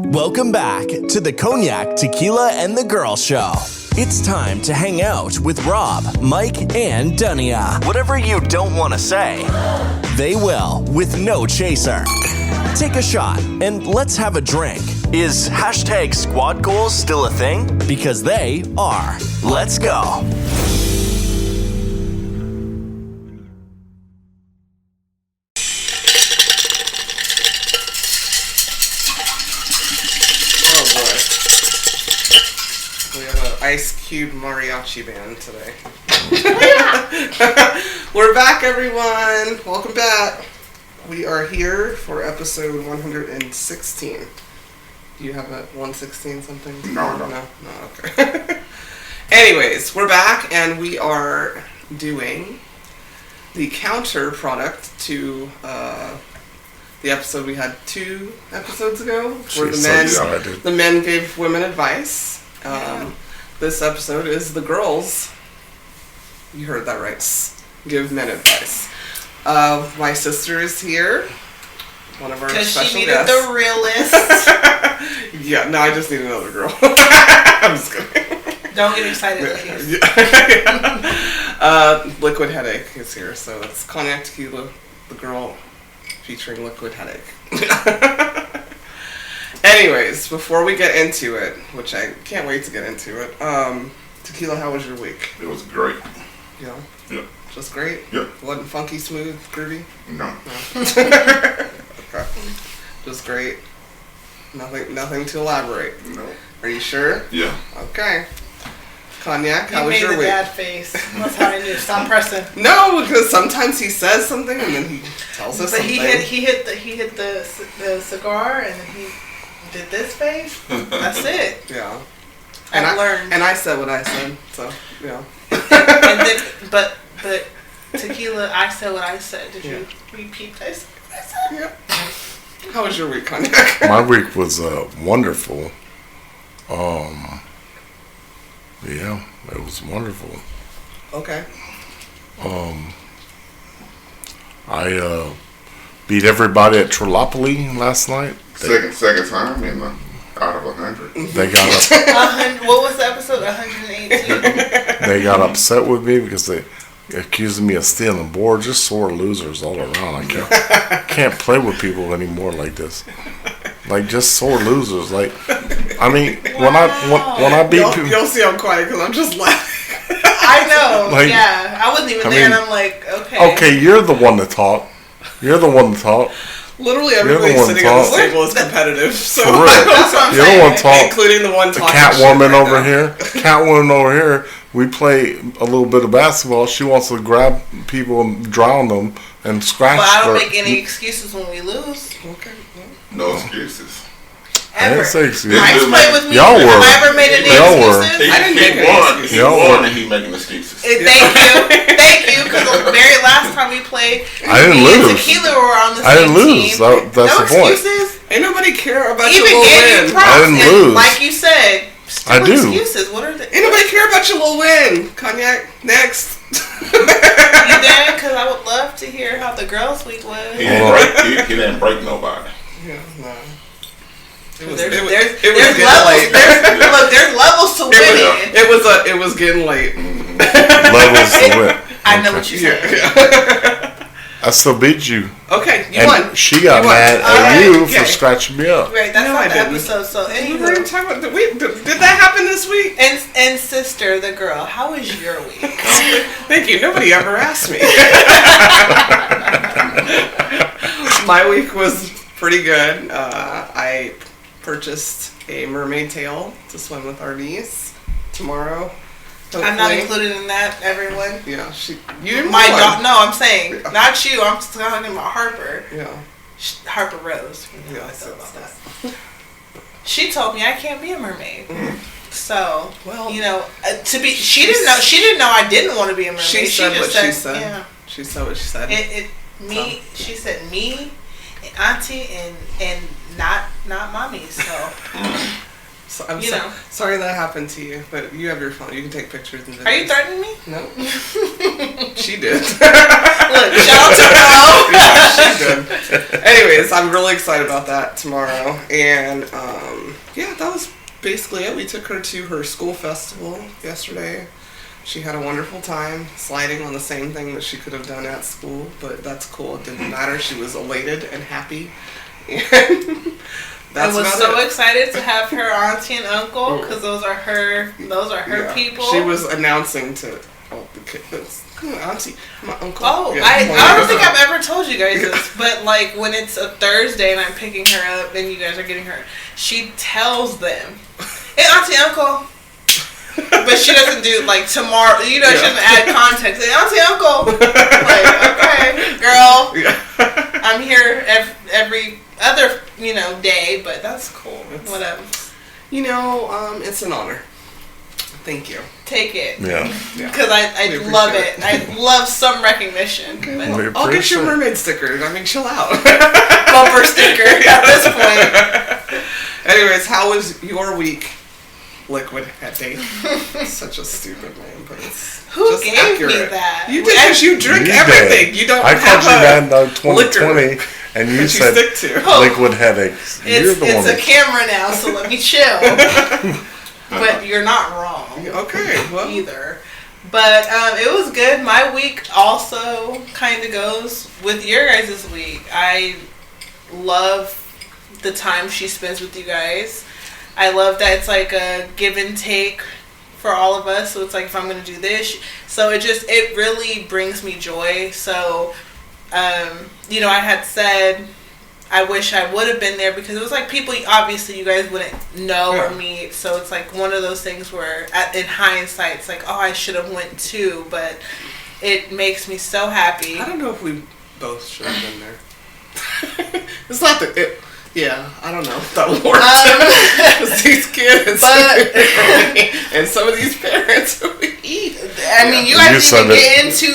Welcome back to the Cognac, Tequila, and the Girl Show. It's time to hang out with Rob, Mike, and Dunia. Whatever you don't want to say, they will with no chaser. Take a shot and let's have a drink. Is hashtag squad goals still a thing? Because they are. Let's go. Ice Cube mariachi band today. We're back, everyone. Welcome back. We are here for episode 116. Do you have a 116 something? No, okay. Anyways, we're back and we are doing the counter product to the episode we had 2 episodes ago, where the men gave women advice. This episode is the girls. You heard that right. Give men advice. My sister is here. One of our special guests. Because she needed the realist. Yeah, no, I just need another girl. I'm just kidding. Don't get excited, ladies. Liquid Headache is here, so it's Cognac Tequila, the girl featuring Liquid Headache. Anyways, before we get into it, which I can't wait to get into it, Tequila, how was your week? It was great. Yeah? Yeah. Just great? Yeah. Wasn't funky, smooth, groovy? No. Okay. Just great. Nothing to elaborate. No. Are you sure? Yeah. Okay. Cognac, how was your week? You made the dad face. That's how I knew. Stop pressing. No, because sometimes he says something and then he tells us something. But he hit the cigar and he did this face. That's it. Yeah. I learned. And I said what I said. So yeah. And then, but Tequila, I said what I said. Did you repeat this? I said. Yeah. How was your week, Cognac? My week was wonderful. Yeah, it was wonderful. Okay. I beat everybody at Trilopoli last night. Second time out of 100. They got up. What was the episode? 118. They got upset with me because they accused me of stealing boards. Just sore losers all around. I can't play with people anymore like this. Like just sore losers. Like I mean, when I beat people, you'll see I'm quiet because I'm just laughing. I know. Like, yeah, I wasn't even there, and I'm like, okay. Okay, you're the one to talk. You're the one to talk. Literally everybody sitting at this table is competitive. So for real. That's what I'm You're saying. the one talk. Including the one talking. The Catwoman right over here. Catwoman over here. We play a little bit of basketball. She wants to grab people and drown them and scratch. But I don't make any excuses when we lose. Okay. No excuses. I didn't say excuses. Mike's played with me. Y'all were. Have I ever made any excuses? I didn't make any excuses. He won and he making excuses. Thank you. Because the very last time we played, I didn't lose. Tequila were on the same I didn't lose. team. That's no the point. Excuses. Ain't nobody care about Even your little gave win. you props. I didn't and lose. Like you said, still I do. excuses. What are they? Ain't nobody care about your little win. Cognac, next. You did? Because I would love to hear how the girls' week was. He didn't break nobody. Yeah, no. There's getting levels. late. There's levels to winning. It was getting late. Levels to win. I know what you said. I still beat you. Okay, you And won. she got mad at you for scratching me up. Right, that's No, not I the didn't. episode. So We anyway. were talking about did that happen this week? And sister, the girl, how was your week? Thank you. Nobody ever asked me. My week was pretty good. I purchased a mermaid tail to swim with our niece tomorrow. Hopefully. I'm not included in that, everyone. Yeah, you. My dog. No, I'm saying not you. I'm talking about Harper. Yeah. Harper Rose. Yeah. About that. She told me I can't be a mermaid. So, well, you know, she didn't know. She didn't know I didn't want to be a mermaid. She said what she said. Yeah. She said what she said. She said me, and auntie, and not mommy. So So, I'm You know. sorry that happened to you, but you have your phone. You can take pictures and videos. Are you threatening me? No. She did. Look, shout out to Ro. Yeah, she did. Anyways, I'm really excited about that tomorrow. And, yeah, that was basically it. We took her to her school festival yesterday. She had a wonderful time sliding on the same thing that she could have done at school, but that's cool. It didn't matter. She was elated and happy. And I was so excited to have her auntie and uncle because those are her Yeah. people. She was announcing to the kids, come on, auntie, my uncle. Oh, Yeah, I don't think I've ever told you guys this, but like when it's a Thursday and I'm picking her up and you guys are getting her, she tells them, "Hey, auntie, uncle." But she doesn't do like tomorrow. You know, she doesn't add context. Hey, auntie, uncle. Like, okay, girl, Yeah. I'm here every other day, but that's cool. Whatever. It's an honor. Thank you. Take it. Yeah. Because I We love appreciate it. I love some recognition. We But I'll get appreciate your it. mermaid sticker. I mean, chill out. bumper sticker at this point. Anyways, how was your week? Liquid head date. Such a stupid name, but it's Who just gave accurate. me that? You did because you drink You everything. did. You don't I have called you that in 2020, liquor and you that you said stick to. Oh. liquid headaches. You're It's the one. a camera now, so let me chill. But you're not wrong Okay, well, either. But it was good. My week also kind of goes with your guys' week. I love the time she spends with you guys. I love that it's like a give and take for all of us. So it's like if I'm going to do this. So it really brings me joy. So, I had said I wish I would have been there because it was like people, obviously you guys wouldn't know or meet. So it's like one of those things where in hindsight, it's like, oh, I should have went too. But it makes me so happy. I don't know if we both should have been there. It's not that it. Yeah, I don't know if that works. 'Cause these kids and some of these parents who eat. I mean, you guys You didn't said get into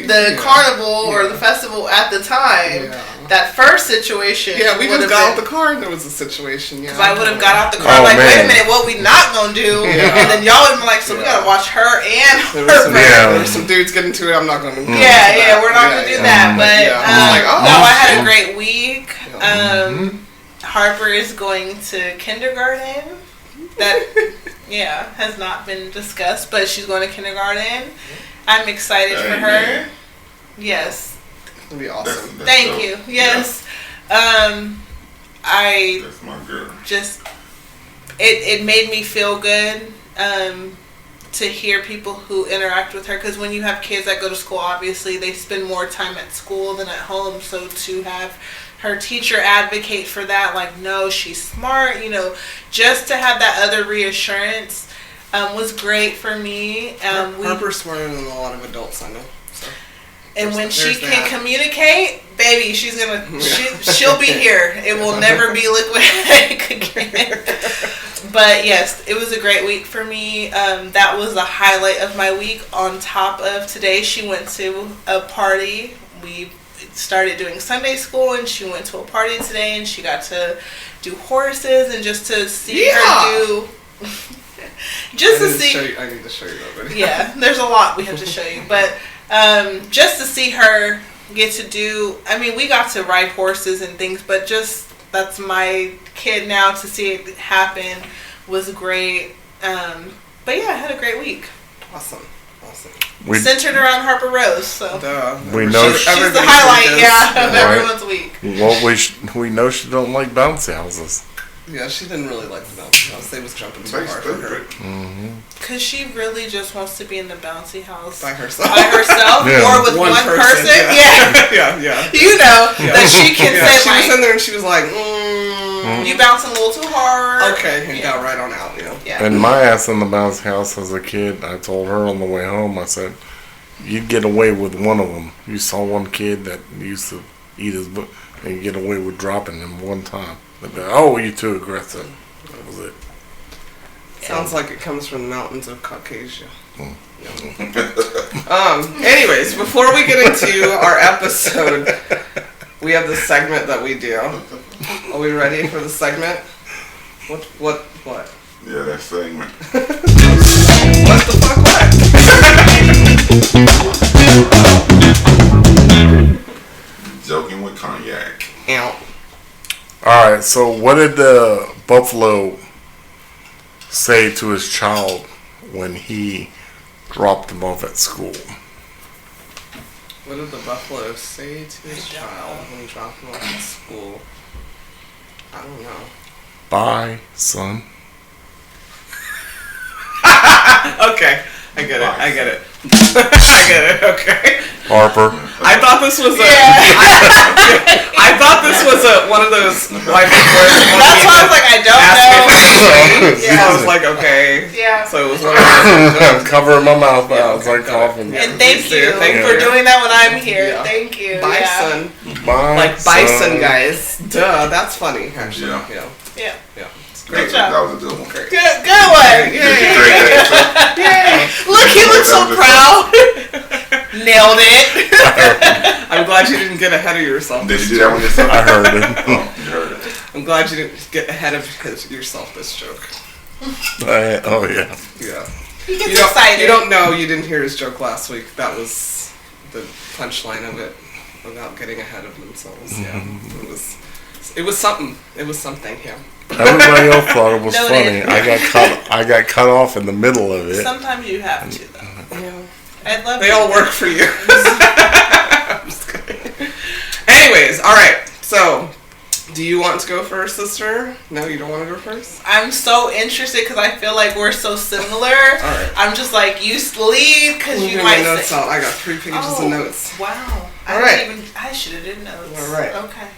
the carnival or the festival at the time. Yeah. That first situation. Yeah, we just would've got out been- the car and there was a situation. Yeah, Because I would have got out the car Oh, like, wait a man. minute, what we not gonna do? Yeah. And then y'all would have been like, so we Yeah. gotta watch her and There her. was some, Yeah. there was some dudes getting to it. I'm not going to. Yeah, we're not gonna do that. But Yeah. I was like, oh. no, I had a great week. Yeah. Harper is going to kindergarten. That has not been discussed, but she's going to kindergarten. I'm excited for her. Amen. Yes. It'd be awesome. That's Thank dope. you. Yes. I That's my girl. just it made me feel good to hear people who interact with her, because when you have kids that go to school, obviously they spend more time at school than at home. So to have her teacher advocate for that, like, no, she's smart, just to have that other reassurance was great for me. Harper's smarter than a lot of adults I know. So. And when she There's can that. communicate, baby, she'll be here. It will never be liquid headache again. But yes, it was a great week for me. That was the highlight of my week. On top of today, she went to a party. We started doing Sunday school, and she went to a party today, and she got to do horses, and just to see her do. Just to see. I need to show you that video. Yeah, there's a lot we have to show you, but just to see her get to do. I mean, we got to ride horses and things, but just that's my kid now. To see it happen was great. But yeah, I had a great week. Awesome. We, Centered around Harper Rose, so Duh. We know she's the Everybody's highlight, weekends. of Right. everyone's week. well, we know she don't like bouncy houses. Yeah, she didn't really like the bouncy house. They was jumping too They hard for her. stupid. Cause she really just wants to be in the bouncy house By herself. Yeah. or with one person. Yeah. yeah. You know that she can Yeah, say she was like, in there and she was like, you bouncing a little too hard. okay, and Yeah. got right on out, Yeah. And my ass in the bouncy house as a kid, I told her on the way home, I said, you'd get away with one of them. You saw one kid that used to eat his book, and you get away with dropping him one time. They'd be like, oh, you're too aggressive. That was it. Sounds like it comes from the mountains of Caucasia. Anyways, before we get into our episode, we have this segment that we do. Are we ready for the segment? What? Yeah, that segment. What the fuck? What? Joking with cognac. Ow. Alright, so what did the buffalo say to his child when he dropped him off at school? What did the buffalo say to his child when he dropped him off at school? I don't know. Bye, son. Okay, I get it. I get it. I get it. Okay. Harper. I thought this was a. I thought this was one of those like. That's why I was like, I don't know. So I was like, okay. Yeah. So it was one of those. I'm covering my mouth Yeah, now. It's like coughing. And thank you Thank for you. doing that when I'm here. Yeah. Thank you. Bison. Bye, Like bison, son. guys. Duh, that's funny, actually. Yeah. Yeah. Yeah. Great That job. was a good one. Good one. Did you drink that Yay. Look, he looks so proud. Nailed it. I'm glad you didn't get ahead of yourself. too? Did you do that one yourself? I heard it. Oh, you heard it. I'm glad you didn't get ahead of yourself this joke. Oh, yeah. Yeah. He gets excited. You don't know. You didn't hear his joke last week. That was the punchline of it, about getting ahead of themselves. Yeah. It was something. It was something. Yeah. Everybody else thought it was No, it funny. isn't. I got cut off in the middle of it. Sometimes you have to, though. Yeah. I'd love They to. all work for you. I'm just kidding. Anyways, all right. So, do you want to go first, sister? No, you don't want to go first? I'm so interested because I feel like we're so similar. right. I'm just like, you lead because you Moving might my notes say. out. I got 3 pages of notes. Wow. All right. I should have did notes. All right. Okay.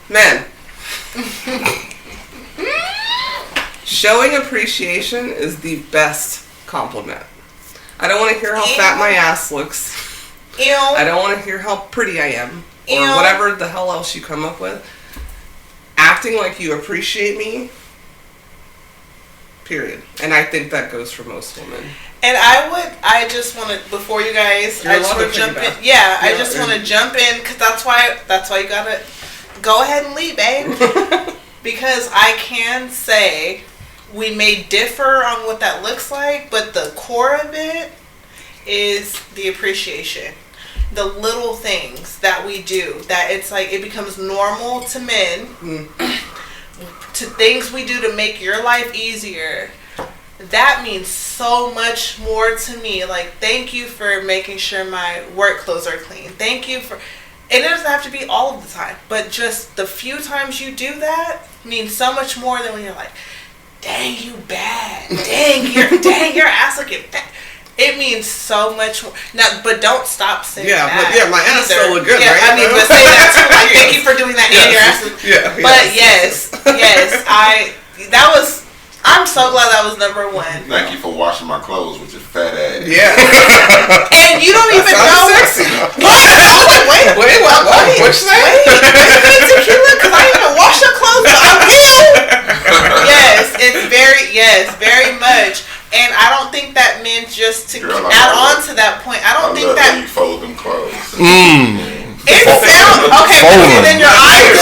Men. Showing appreciation is the best compliment. I don't want to hear how fat my ass looks. Ew. I don't want to hear how pretty I am. Or Ew. whatever the hell else you come up with. Acting like you appreciate me. Period. And I think that goes for most women. And I just want to, before you guys, You're I just allowed want to to jump piggyback. in. Yeah, I Yeah, just yeah. want to jump in because that's why you gotta go ahead and lead, babe. Because I can say we may differ on what that looks like, but the core of it is the appreciation. The little things that we do, that it's like it becomes normal to men, to things we do to make your life easier. That means so much more to me. Like, thank you for making sure my work clothes are clean. Thank you for... It doesn't have to be all of the time, but just the few times you do that means so much more than when you're like, dang, you bad. Dang, your ass looking bad. It means so much more. Now, but don't stop saying Yeah, that. but yeah, my ass either. still look good, Yeah, right? I mean, but say that too. Like, thank you for doing that and your ass look. Yeah. But yes, I'm so glad that was number one. Thank you for washing my clothes with your fat ass. Yeah. And you don't even Sounds know. sexy. What? I was like, wait, What'd you say? Cognac and Tequila? Because I didn't even wash your clothes, but I'm you. Yes, it's very much. And I don't think that meant just to Girl, add on to that point. I don't I think love that when you fold them clothes. it sounds okay. But then your eyes,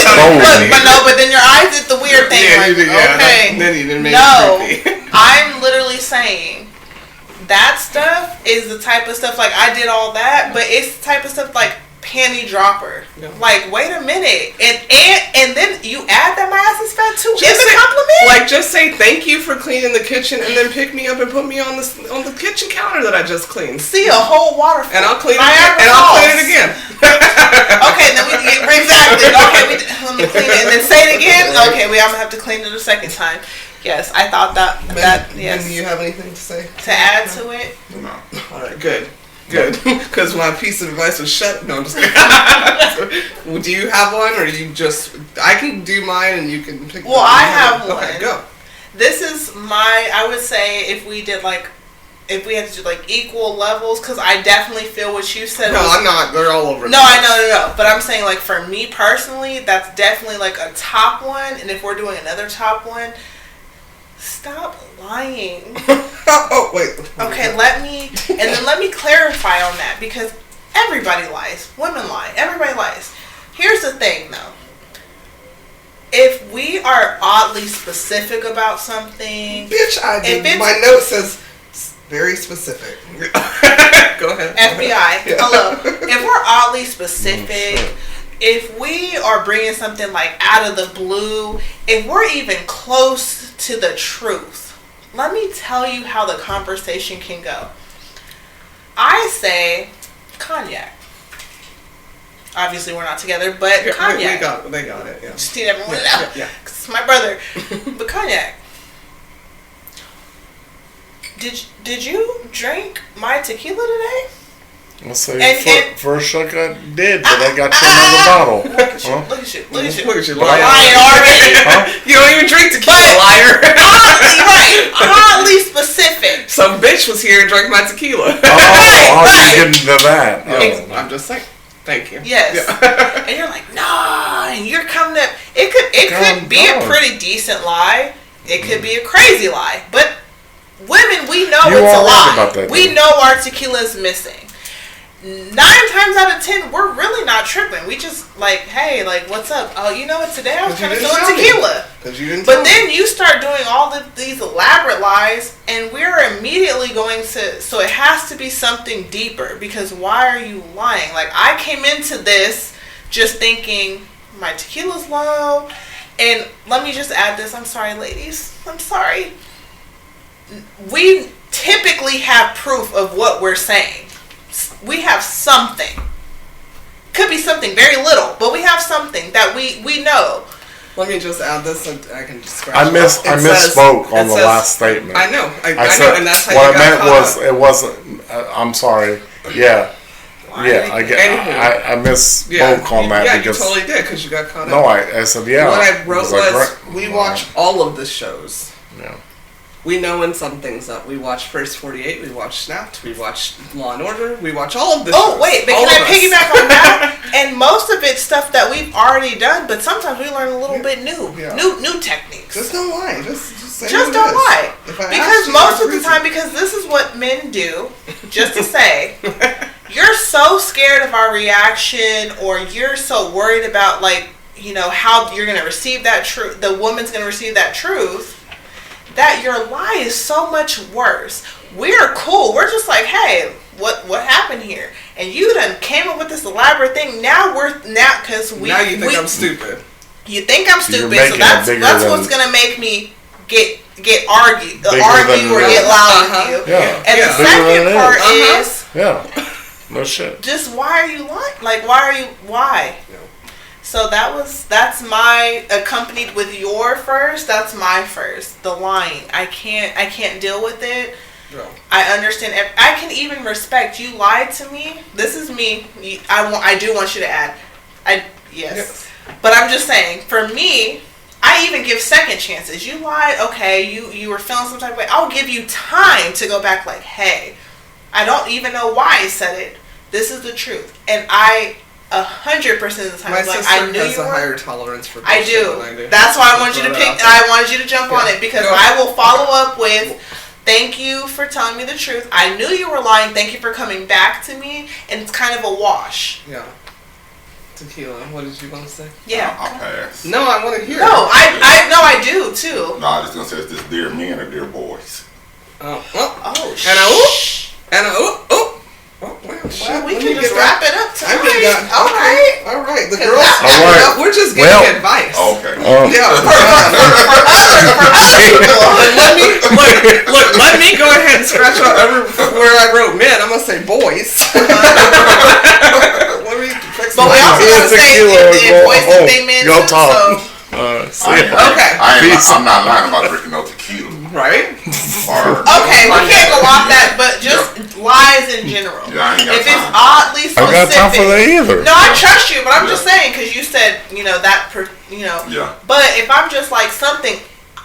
but then your eyes did the weird thing. Yeah, like, you did, yeah. okay, Then you didn't make no, it creepy. I'm literally saying that stuff is the type of stuff like I did all that, but it's the type of stuff like panty dropper. Yeah. Like, wait a minute, and then you add that my ass is fat too. Just It's a say- compliment. Like, just say thank you for cleaning the kitchen, and then pick me up and put me on the kitchen counter that I just cleaned, See a whole waterfall, and I'll clean it. Niagara And I'll clean Falls. it again. Okay, then exactly. Okay, let me clean it and then say it again. Okay, I'm gonna have to clean it a second time. Yes, I thought that yes. And do you have anything to say? To add to it, No. All right, good. Because my piece of advice was shut. No, I'm just kidding. Well, do you have one, or you just? I can do mine, and you can pick. Well, I have one. Okay, go. this is I would say if we had to do like equal levels, because I definitely feel what you said. No, I'm not. They're all over. No, I know. But I'm saying, like, for me personally, that's definitely like a top one. And if we're doing another top one, stop lying. Oh wait. Okay, let me clarify on that, because everybody lies. Women lie. Everybody lies. Here's the thing, though. if we are oddly specific about something, Bitch, I did. If it's- My note says very specific. Go ahead. FBI, Yeah. hello. If we're oddly specific, if we are bringing something like out of the blue, if we're even close to the truth, let me tell you how the conversation can go. I say cognac. Obviously, we're not together, but Yeah, cognac. they got it. Yeah. Just need everyone to know. Yeah. 'Cause it's my brother. But cognac. Did you drink my tequila today? I'll say And- first shot I did, but I got you another bottle. Look at you. Huh? Look at you. Look at you. Look at you, Lying lying. already. Huh? You don't even drink tequila, But- liar. Right. Oddly specific. Some bitch was here and drank my tequila. Oh, how Right. you get into that? Yeah, Oh. I'm just saying. Thank you. Yes. Yeah. And you're like, nah, and you're coming up. It could Calm be a down. pretty decent lie. It could be a crazy lie. But women, we know You it's a are right lie. about that, We though. know our tequila is missing. 9 times out of 10, we're really not tripping. We just like, hey, like, what's up? Oh, you know what? Today I was Because you trying to didn't fill tell me. tequila. Because you didn't tell But me. then you start doing all of these elaborate lies, and we're immediately going to. So it has to be something deeper, because why are you lying? Like, I came into this just thinking my tequila's low, and let me just add this. I'm sorry, ladies. I'm sorry. We typically have proof of what we're saying. We have something. Could be something very little, but we have something that we know. Let me just add this, and I can just scratch I it miss off. I It misspoke says- on it the says- last statement. I know. I I know, said and that's how what you I got meant caught was up. it wasn't. I'm sorry. Yeah, yeah. I get. Anywho. I misspoke on that yeah, because you totally did, because you got caught up. no, I said yeah. What I wrote because I was, gra- we watch all of the shows. Yeah. We know when something's up. We watch First 48, we watch Snapped, we watch Law and Order, we watch all of the shows. Oh, wait, but All can I of us. piggyback on that? And most of it's stuff that we've already done, but sometimes we learn a little bit new. Yeah. New techniques. Just don't lie. Just say Just what it don't is. lie. If I asked Because you, most there's a of the reason. time, because this is what men do, just to say, you're so scared of our reaction, or you're so worried about, like, you know, how you're going to receive that truth, the woman's going to receive that truth, that your lie is so much worse. We're cool. We're just like, hey, what happened here? And you done came up with this elaborate thing. Now because Now you think I'm stupid. You think I'm So you're stupid, so making that's it bigger what's than- gonna make me get argue Bigger than or it get is. loud Uh-huh. with you. Yeah. And Yeah. the Bigger than second it part is. is Yeah. No shit. just why are you lying? Like, why? No. So that's my, accompanied with your first, that's my first. The lying. I can't deal with it. No. I understand. I can even respect you lied to me. This is me. I do want you to add. Yes. But I'm just saying, for me, I even give second chances. You lied, okay, you were feeling some type of way. I'll give you time to go back like, hey, I don't even know why I said it. This is the truth. And 100% of the time, My it's like, sister I knew has you a were. higher tolerance for I bullshit do. than I do. That's why I want you to Throw pick. that out there. I wanted you to jump on Yeah. it, because Go. I will follow up with, thank you for telling me the truth. I knew you were lying. Thank you for coming back to me. And it's kind of a wash. Yeah. Tequila. What did you want to say? Yeah. I'll pass. No, I want to hear. No, I do too. No, I was just gonna say, is this dear men or dear boys? Oh. Oh, And a whoop. And a whoop. Oh. Oh, well, shit. Well, we Let can me just get wrap that. it up I mean, tonight. All right. All right. The 'Cause girls. that- All right. We're just giving Well- advice. Okay. Yeah. For other people. Look, let me go ahead and scratch out where I wrote men. I'm gonna say boys. Let me fix But we my- also gotta say if boys and they men Go too, talk. so See I ya. ain't, Okay. Peace. I'm not lying about drinking no tequila. right. Or, okay, we can't go off that, but just lies in general. Yeah, I ain't got If it's time. oddly I specific, don't got time for that either. no, I trust you, but I'm Yeah. just saying, because you said, you know, Yeah. But if I'm just like something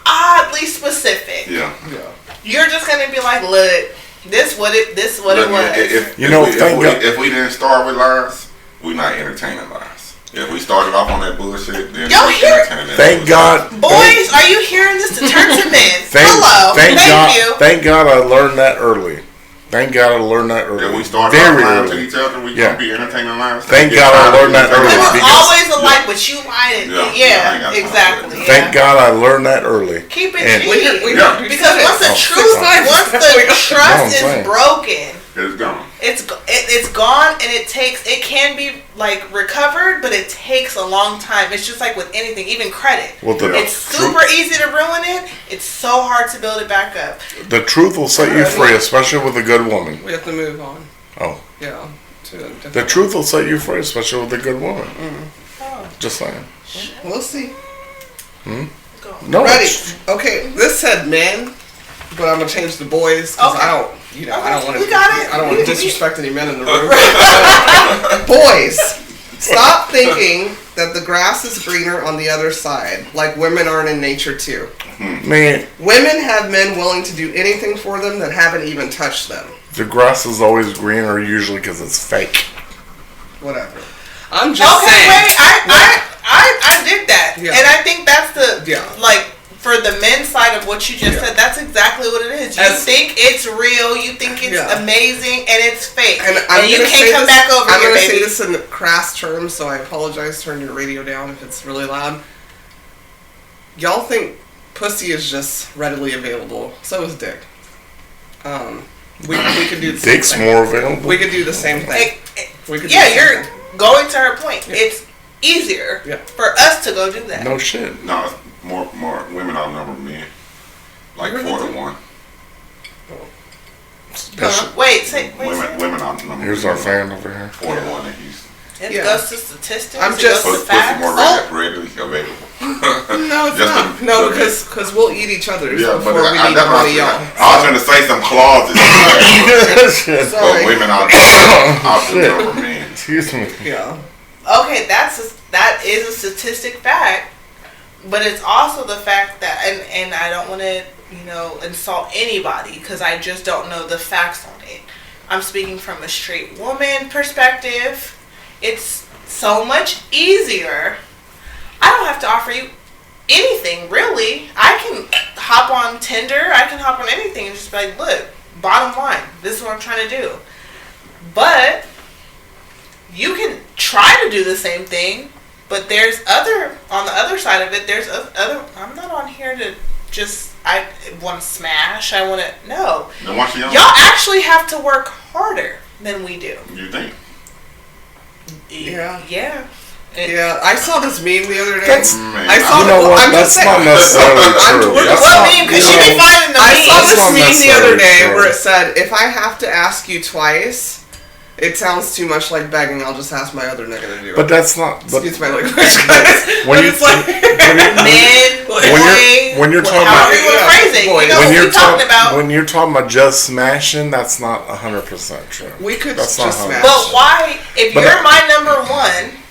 oddly specific, Yeah. you're just gonna be like, look, this what it Look, was. If know, we, thank God- if we didn't start with lies, we're not entertaining lies. If we started off on that bullshit, then Y'all we're hear- entertaining that Thank bullshit. God. Boys, are you hearing this to turn to men? Thank, Hello, thank thank God. you. Thank God I learned that early. Thank God I learned that early. If we start very lying to early. each other, we Yeah. gonna be entertaining lives. Thank God I learned that early. It was because- always a lie, but you lied. Yeah, I ain't Yeah, got exactly. time Thank God I learned that early. Keep it And- G. Yeah. Because once the Oh, truth, times. once the No, trust I'm is saying. broken, It's gone. it's gone, and it can be like recovered, but it takes a long time. It's just like with anything, even credit. Well, It's super easy to ruin it. It's so hard to build it back up. The truth will set you free, especially with a good woman. We have to move on. Oh. Yeah. To a different- The truth will set you free, especially with a good woman. Oh, Just saying. We'll see. go. No. Ready? Okay. This said men, but I'm gonna change the boys because Okay. I don't. I don't want to. We got it. I don't want to disrespect any men in the room. Boys, stop thinking that the grass is greener on the other side, like women aren't in nature too. Man, Women have men willing to do anything for them that haven't even touched them. the grass is always greener usually because it's fake. Whatever. I'm just Okay, saying. wait. I did that, Yeah. and I think that's the Yeah. like for the men's side of what you just Yeah. said. That's exactly what it is. You As- think it's real, you think it's Yeah. amazing, and it's fake, And you gonna can't say come this- back over I'm here, gonna say baby. this in crass terms, so I apologize. Turn your radio down if it's really loud. Y'all think pussy is just readily available. So is dick. We could do the same Dick's thing. more available. We could do the same thing. We could do Yeah, the same you're thing. going to her point. It's easier Yeah. for us to go do that. No shit. No, it's more women outnumber men. Like Really? 4 to 1. Wait, Women outnumber. Here's our fan over here. 4 to 1 in Houston. it Yeah. goes to statistics. I'm it just- goes to Pussy facts. more readily available. No, it's Just not. the- No, the- because we'll eat each other's Yeah, but before we I, need that's one what of y'all. I was going to say some clauses. But Sorry. women outnumber men. Excuse me. Yeah. Okay, that is a statistic fact, but it's also the fact that, and I don't want to insult anybody because I just don't know the facts on it. I'm speaking from a straight woman perspective. It's so much easier. I don't have to offer you anything really. I can hop on Tinder. I can hop on anything and just be like, look, bottom line, this is what I'm trying to do. But you can try to do the same thing, but there's on the other side of it, there's other, I'm not on here to just, I want to smash, I want to, no. Then why she on? Y'all actually have to work harder than we do. You think? Yeah. Yeah. Yeah, I saw this meme the other day. That's- Man, I saw You know what? I'm That's just not saying. necessarily I'm- true. we're- That's What not- meme? Because you she know, be finding the I memes. saw That's this not meme the necessarily other day true. where it said, if I have to ask you twice, it sounds too much like begging, I'll just ask my other nigga to do it. But that's not. But Excuse my language, guys. when But you it's like... Men, when you're talking however about you want to phrase it, boy. you know when what you're we're talking about. when you're talking about just smashing, that's not 100% true. We could That's just not how- smash. But why, if But you're my number one,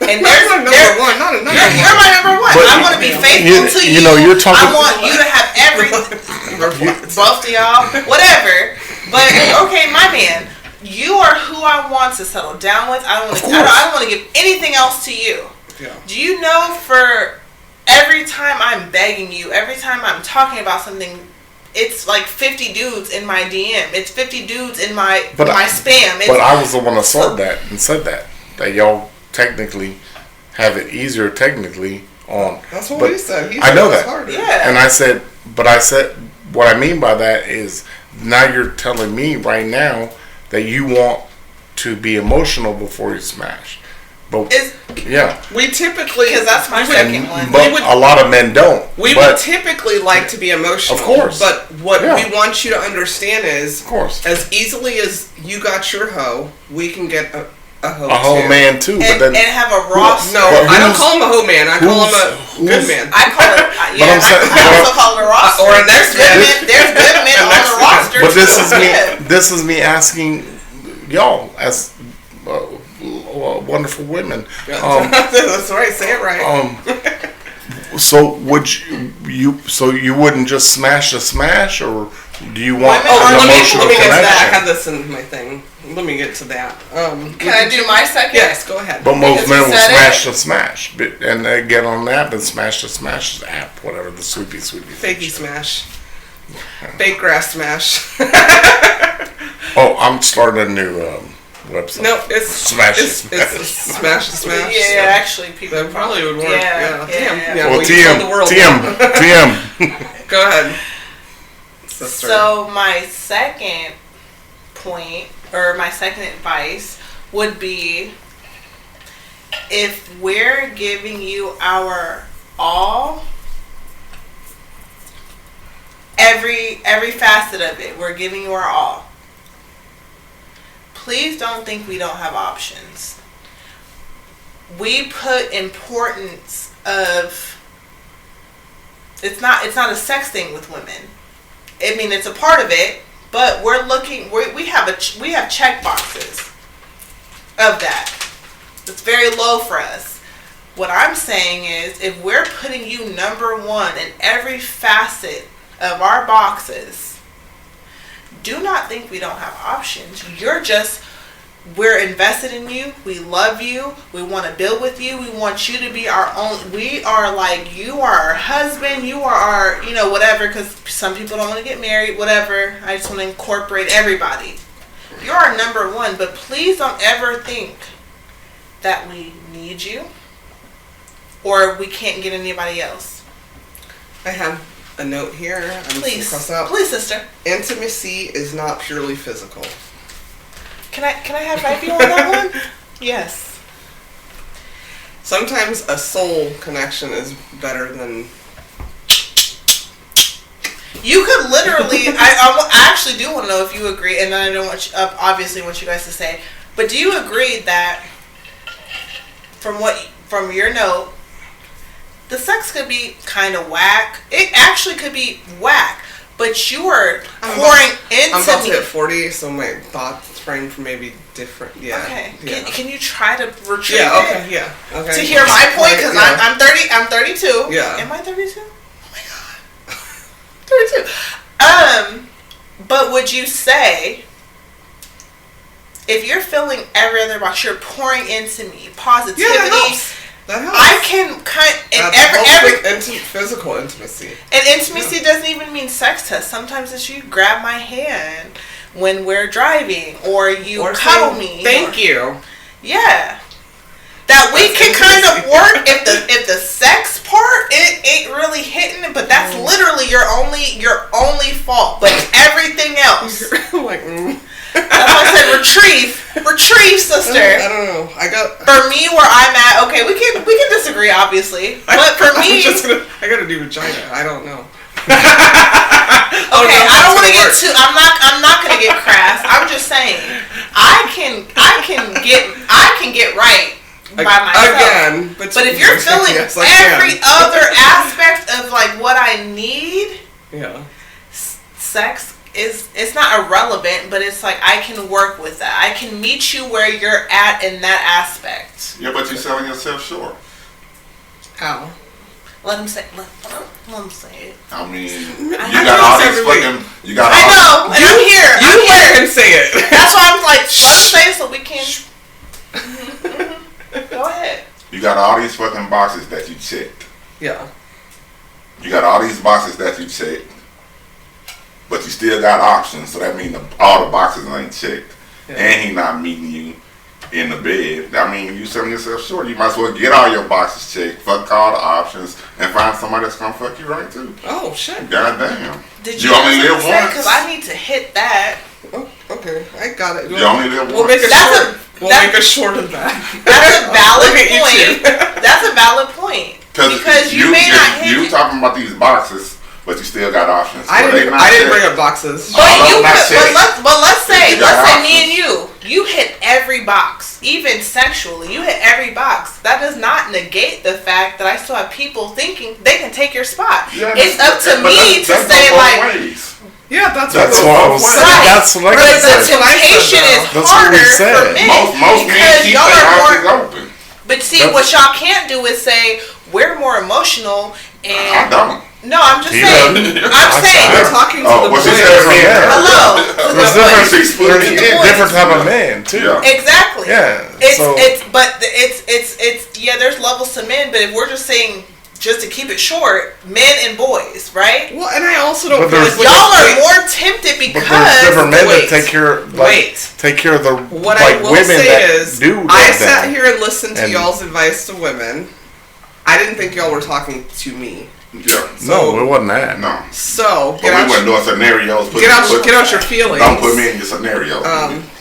and That's there's not number one, not a number you're my number one. But I want to be faithful you- to you you. know, you're talking- I want you to have both of y'all, whatever. But okay, my man, you are who I want to settle down with. I don't want to give anything else to you. Yeah. Do you know for every time I'm begging you, every time I'm talking about something, it's like 50 dudes in my DM. It's 50 dudes in my spam. It's, But I was the one that saw that and said that y'all technically have it easier technically on. That's what but he said. He I said know it was that. harder. yeah. And I said what I mean by that is now you're telling me right now that you want to be emotional before you smash. But yeah. We typically... Because that's my second one. But We would- a lot of men don't. We but, would typically like to be emotional. Of course. But what Yeah. we want you to understand is, Of course. as easily as you got your hoe, we can get a hoe A whole too. man too. But and then have a roster. No, But I don't who's- call him a hoe man. I call him a who's- good man. I call it, I'm saying- I also call it a roster. Or a next there's good man. men. There's good men on the roster. But this is me. Yeah. This is me asking y'all as wonderful women. That's right. Say it right. So would you wouldn't just smash the smash, or do you want Women an are- emotional let me get to that. I connection? have this in my thing. Let me get to that. Can I do my second? Yes, go ahead. But most Because men you will said smash the smash, and they get on the app and smash the smash app, whatever the sweepy. Fakey smash. Fake grass smash. Oh, I'm starting a new website. No, it's Smash it's It. smash to smash. Yeah, actually, people That probably would work. Yeah, Damn. yeah. Well, we told the world TM. Go ahead. Sister. So my second point, or my second advice, would be if we're giving you our all, every facet of it, we're giving you our all. Please don't think we don't have options. We put importance of, it's not a sex thing with women. I mean, it's a part of it, but we have check boxes of that. It's very low for us. What I'm saying is, if we're putting you number one in every facet of our boxes, do not think we don't have options. We're invested in you. We love you. We want to build with you. We want you to be our own. We are like, you are our husband. You are our, whatever, because some people don't want to get married, whatever. I just want to incorporate everybody. You're our number one, but please don't ever think that we need you or we can't get anybody else. I have a note here. Please, cross out. please, sister. Intimacy is not purely physical. Can I have my view on that one? Yes. Sometimes a soul connection is better than. You could literally. I actually do want to know if you agree, and I don't obviously want you guys to say, but do you agree that from your note, the sex could be kind of whack? It actually could be whack, but you are pouring into I'm about to me. hit 40, so my thoughts frame for maybe different. Yeah. Okay. Yeah. Can you try to retrieve Yeah. Okay. it? Yeah. Okay. To hear my point, because Yeah. I'm 30. I'm 32. Yeah. Am I 32? Oh my god. 32. But would you say, if you're filling every other box, you're pouring into me positivity. Yeah, that helps. That helps. I can and helps with physical intimacy. And intimacy doesn't even mean sex test. Sometimes it's you grab my hand when we're driving, or you cuddle me. Thank you. Yeah. That we can kind of work if the sex part it ain't really hitting, but that's literally your only fault. But everything else. Like, That's why I said retrieve, sister. I don't know. For me, where I'm at, okay, we can disagree, obviously, but for me, I gotta do vagina. I don't know. Okay, I don't want to get too. I'm not gonna get crass. I'm just saying, I can get right by myself. Again, but if you're feeling yes, every other aspect of like what I need, yeah, sex it's not irrelevant, but it's like I can work with that. I can meet you where you're at in that aspect. Yeah, but you're selling yourself short. How? Let him say it. I mean, I got all these fucking. You got. I know, and I'm here. You let him say it. That's why I'm like, let him say it so we can. Go ahead. You got all these fucking boxes that you checked. Yeah. You got all these boxes that you checked, but you still got options. So that means all the boxes ain't checked, and he not meeting you in the bed. I mean, you selling yourself short. You might as well get all your boxes checked, fuck all the options, and find somebody that's gonna fuck you right too. Oh shit. Goddamn. Did you only live once? Because I need to hit that. Oh, okay, I got it. You only live We'll once. make a short. We'll make a short of that. That's a valid point. That's a valid point. Because you may not hit. You talking about these boxes, but you still got options. I didn't bring up boxes. But let's say me and you hit every box, even sexually. You hit every box. That does not negate the fact that I still have people thinking they can take your spot. Yeah, it's up to me to say like. Ways. Yeah, that's what I was saying. Right. That's what I But said. the temptation is That's harder what we said. for men. Most men keep y'all their are options open. But see, what y'all can't do is say we're more emotional and. I don't. No, I'm just saying. We're talking to the what she boys. said. Hello. There's different type of men too. Yeah. Exactly. Yeah. It's there's levels to men, but if we're just saying just to keep it short, men and boys, right? Well, and I also don't But feel there's- like Y'all are more tempted But because there's different men wait, that take care, take care of the What I will women say that is, do. I that sat then. here and listened to And- y'all's advice to women. I didn't think y'all were talking to me. Yeah. No, it wasn't that. No. So But we weren't doing scenarios. get out your feelings. Don't put me in your scenario.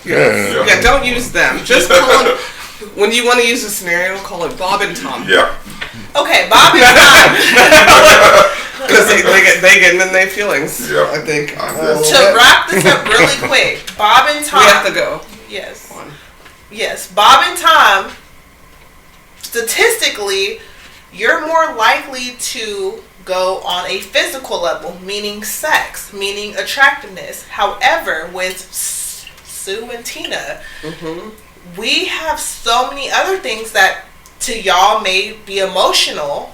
Yeah, don't use them. Just call them, when you want to use a scenario, call it Bob and Tom. Yeah. Okay, Bob and Tom. Because they get in their feelings. Yeah. I think. To wrap this up really quick, Bob and Tom. We have to go. Yes. Yes, Bob and Tom, statistically, you're more likely to go on a physical level, meaning sex, meaning attractiveness. However, with Sue and Tina, we have so many other things that to y'all may be emotional,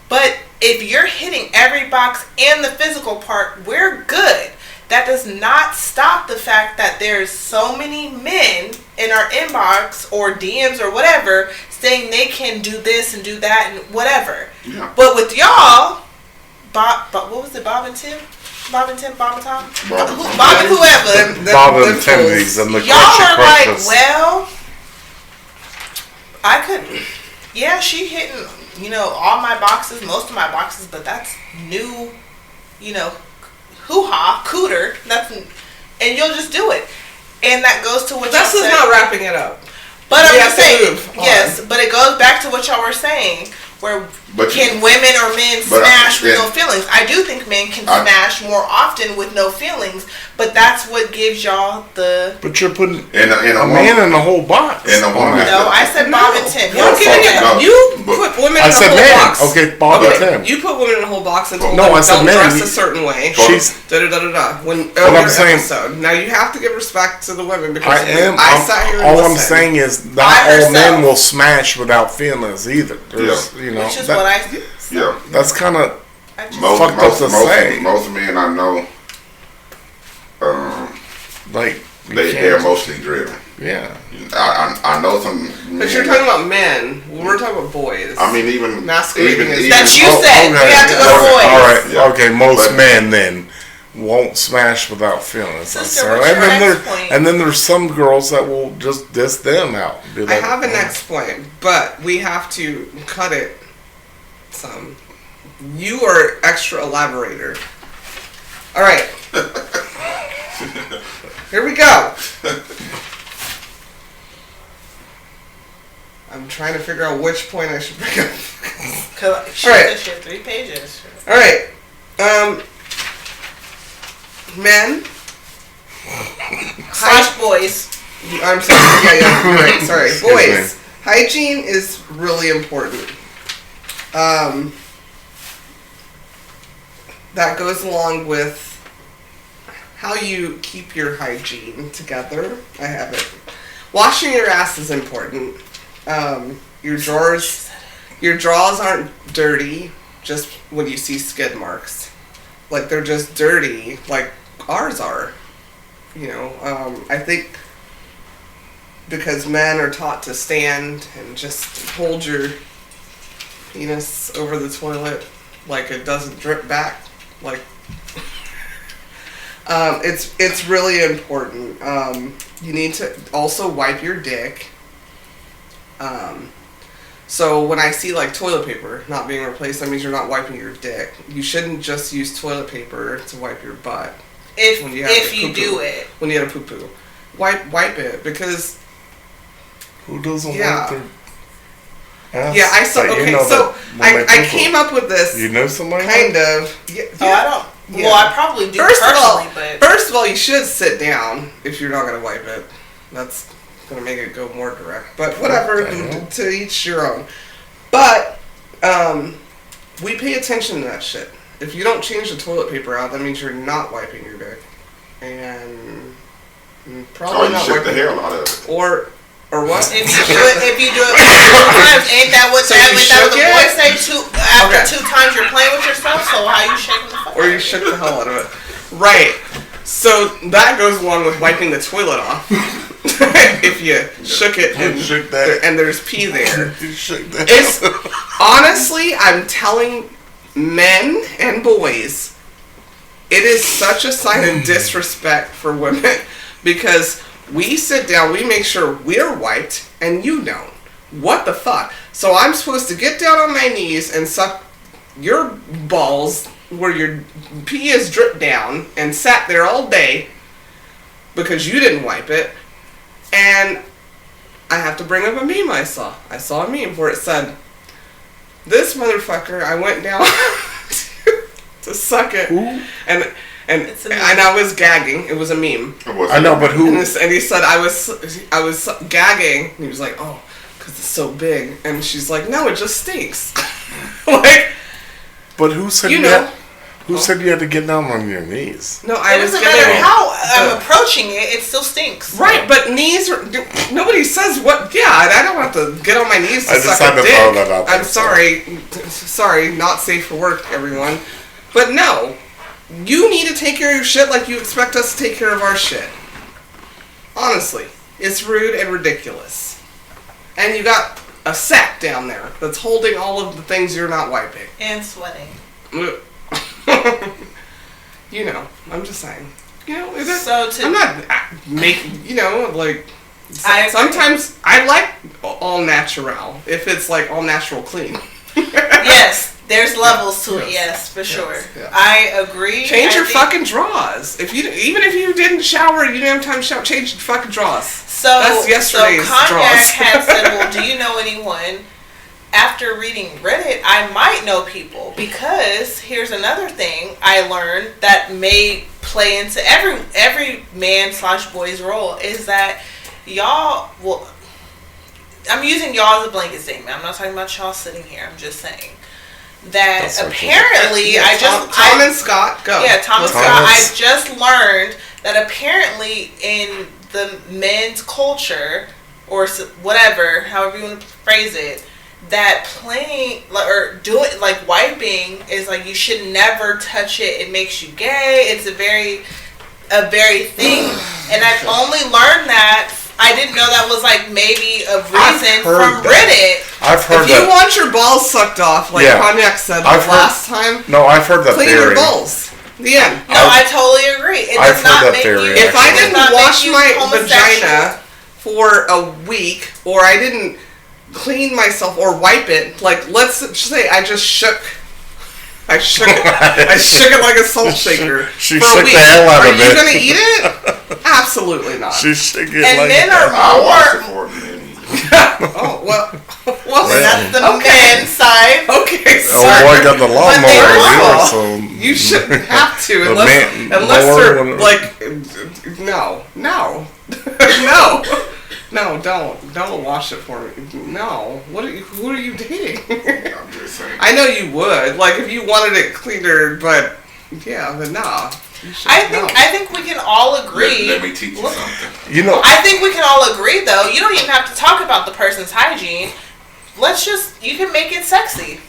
but if you're hitting every box and the physical part, we're good. That does not stop the fact that there's so many men in our inbox or DMs or whatever saying they can do this and do that and whatever. Yeah. But with y'all, Bob, what was it, Bob and Tim? Bob and Tim, Bob and Tom? Bob and whoever. Bob and Timothy's and the Y'all are like, crushes. well, I couldn't. Yeah, she hitting, all my boxes, most of my boxes, but that's new, hoo-ha, cooter. And you'll just do it. And that goes to what This y'all is said. not wrapping it up. But I'm We just have to saying, move on. yes, but it goes back to what y'all were saying, where But can women or men but, smash with yeah. no feelings? I do think men can smash more often with no feelings, but that's what gives y'all the... But you're putting In a man in the whole box. In a woman. No, I said Bob and Tim. You're giving it. No, You but- put women I in a said whole man. box. Okay, Bob and Tim. You put women in a whole box and told No, them I said don't men. dress a certain way. She's- Da-da-da-da-da. When I'm saying- episode. Now you have to give respect to the women because I sat here and all I'm listened. saying is not By all herself. men will smash without feelings either. There's, Which is what I... Yeah. That's kind of I just, fucked up to say. Most men I know, like you they're can't- emotionally driven. Yeah. I know some men. But you're talking about men. We're talking about boys. I mean, even Masquerading as- that you said. okay. We have to go Okay. boys. All right. Yeah. Okay. Most But- men then won't smash without feelings. Sister, necessarily. what's your and next point? then there's some girls that will just diss them out. Be I like, have a next point, but we have to cut it some. You are extra elaborator. All right. Here we go. I'm trying to figure out which point I should bring up. Shit, All right. this shit, 3 pages. All right. Men. Slash boys. I'm sorry. Yeah, you're right. Sorry. Excuse Boys. Hygiene is really important. That goes along with how you keep your hygiene together. I have it. Washing your ass is important. Your drawers aren't dirty just when you see skid marks. Like, they're just dirty like ours are. I think because men are taught to stand and just hold your penis over the toilet like it doesn't drip back. Like, it's really important. You need to also wipe your dick. So when I see like toilet paper not being replaced, that means you're not wiping your dick. You shouldn't just use toilet paper to wipe your butt. If When you have if to you poo-poo. do it. When you had a poo-poo. Wipe it, because Who doesn't Yeah. want their ass? yeah, I saw. like, you Okay, know so that when they I poo-poo. came up with this You know somebody? kind of. Yeah, Oh, I don't. Yeah. Well, I probably do First personally, of all, you should sit down if you're not gonna wipe it. That's gonna make it go more direct. But whatever, to each your own. But we pay attention to that shit. If you don't change the toilet paper out, that means you're not wiping your dick, and probably Oh, you not shook the wiping. hell out of it. Or what? If you do it 2 times, ain't that what So that you what the shook it? boys say? After Okay. 2 times you're playing with yourself. So how you shaking the fuck? Or you shook the hell out of it. Right. So that goes along with wiping the toilet off. if you shook it Shook that. and there's pee there. You shook that. It's honestly, I'm telling men and boys, it is such a sign of disrespect for women because we sit down, we make sure we're wiped, and you don't. What the fuck? So I'm supposed to get down on my knees and suck your balls where your pee is dripped down and sat there all day because you didn't wipe it, and I have to bring up a meme I saw. I saw a meme where it said, this motherfucker, I went down to suck it, and I was gagging. It was a meme. I know, but who? And he said I was gagging. And he was like, oh, because it's so big. And she's like, no, it just stinks. Like, But who said Who said you had to get down on your knees? No, I was doesn't getting matter how I'm approaching it. It still stinks. Right, but knees. Nobody says what. Yeah, I don't have to get on my knees to I suck decided a to dick. throw that out there, I'm sorry, not safe for work, everyone. But no, you need to take care of your shit like you expect us to take care of our shit. Honestly, it's rude and ridiculous. And you got a sack down there that's holding all of the things you're not wiping. And sweating. You know, I'm just saying. You know, I'm not making, like, sometimes I like all natural, if it's like all natural clean. Yes, there's levels to it, yes, for sure. Yeah. I agree. Change your fucking drawers. Even if you didn't shower, you didn't have time to shower, change your fucking drawers. So, that's yesterday's Cognac drawers. had said, well, do you know anyone? After reading Reddit, I might know people, because here's another thing I learned that may play into every man/boy's role is that y'all, well, I'm using y'all as a blanket statement. I'm not talking about y'all sitting here. I'm just saying that apparently Tom and Scott, go. Yeah, Tom and Scott. I just learned that apparently in the men's culture, or whatever, however you want to phrase it, that playing or doing like wiping is like you should never touch it. It makes you gay. It's a very thing, and I've only learned that. I didn't know that was like maybe a reason from Reddit. I've heard if you want your balls sucked off, like Cognac said last time. No, I've heard that clean theory. Clean your balls. The end. No, I totally agree. It does not make you. If I didn't wash my vagina for a week, or I didn't clean myself or wipe it, like let's say I just shook it. I shook it like a salt shaker. She for shook a week. the hell out of it. Are you gonna eat it? Absolutely not. She shook it and like men are I'll watch it more. for a minute. Oh well, that's the men's side. Okay, oh boy, got the lawnmower so so you shouldn't have to unless they're like no, don't wash it for me. No, who are you dating? I'm just saying. I know you would, like if you wanted it cleaner, but nah. I think we can all agree. Let me teach you something. I think we can all agree though. You don't even have to talk about the person's hygiene. You can make it sexy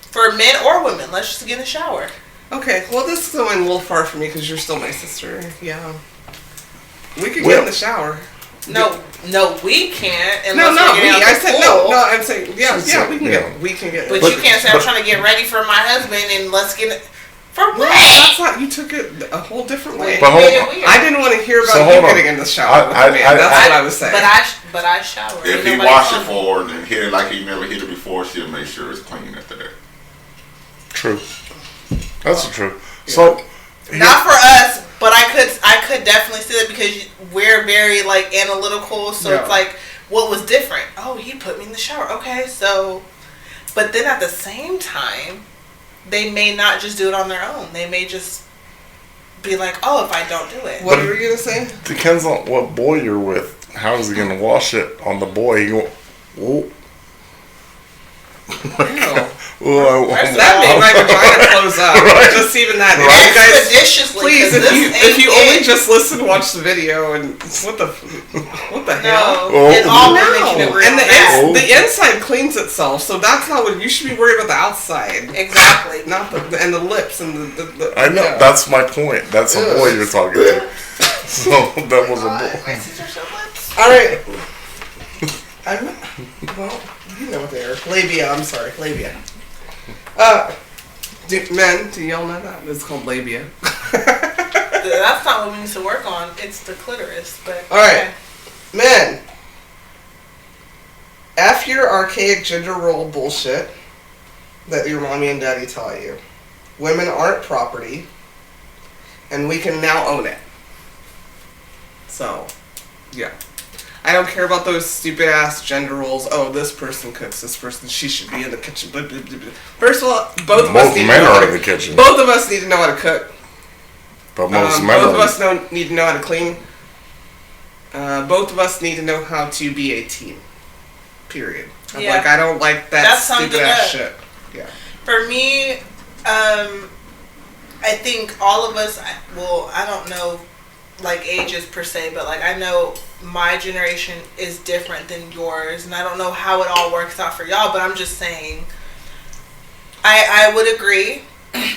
for men or women. Let's just get in the shower. Okay, well this is going a little far for me because you're still my sister. Yeah, we could get in the shower. No, we can't. I said no. I'm saying we can get. But you can't say I'm trying to get ready for my husband and let's get it. For what? That's not. You took it a whole different way. But I didn't want to hear about you getting in the shower with a man. That's what I was saying. But I shower. If he wash it for her and hit it like he never hit it before, she'll make sure it's clean after that. True. That's true. So not for us, but I could definitely see that because we're very like analytical. So it's like, what was different? Oh, he put me in the shower. Okay, so, but then at the same time, they may not just do it on their own. They may just be like, oh, if I don't do it. What were you gonna say? Depends on what boy you're with. How is he gonna wash it on the boy? He go, whoa. That made my vagina close up. Right. Just even that. Right. Guys, expeditiously. please, if you only just listen, watch the video, and what the hell? And the inside cleans itself, so that's not what you should be worried about. The outside, exactly. Not the lips and the I know that's my point. That's a boy you're talking to. So that was a boy. My sister's lips. All right. Well, you know what they are. Labia. I'm sorry, labia. Men, do y'all know that? It's called labia. That's not what we need to work on. It's the clitoris. But all right, men. F your archaic gender role bullshit that your mommy and daddy taught you. Women aren't property, and we can now own it. So, yeah. I don't care about those stupid ass gender roles. Oh, this person cooks. This person, she should be in the kitchen. Blah, blah, blah, blah. First of all, both men are in the kitchen. Both of us need to know how to cook. But both of us need to know how to clean. Both of us need to know how to be a team. Period. Yeah. Like, I don't like that stupid ass shit. Yeah. For me, I think all of us, well, I don't know like ages per se, but like I know my generation is different than yours, and I don't know how it all works out for y'all, but I'm just saying I would agree,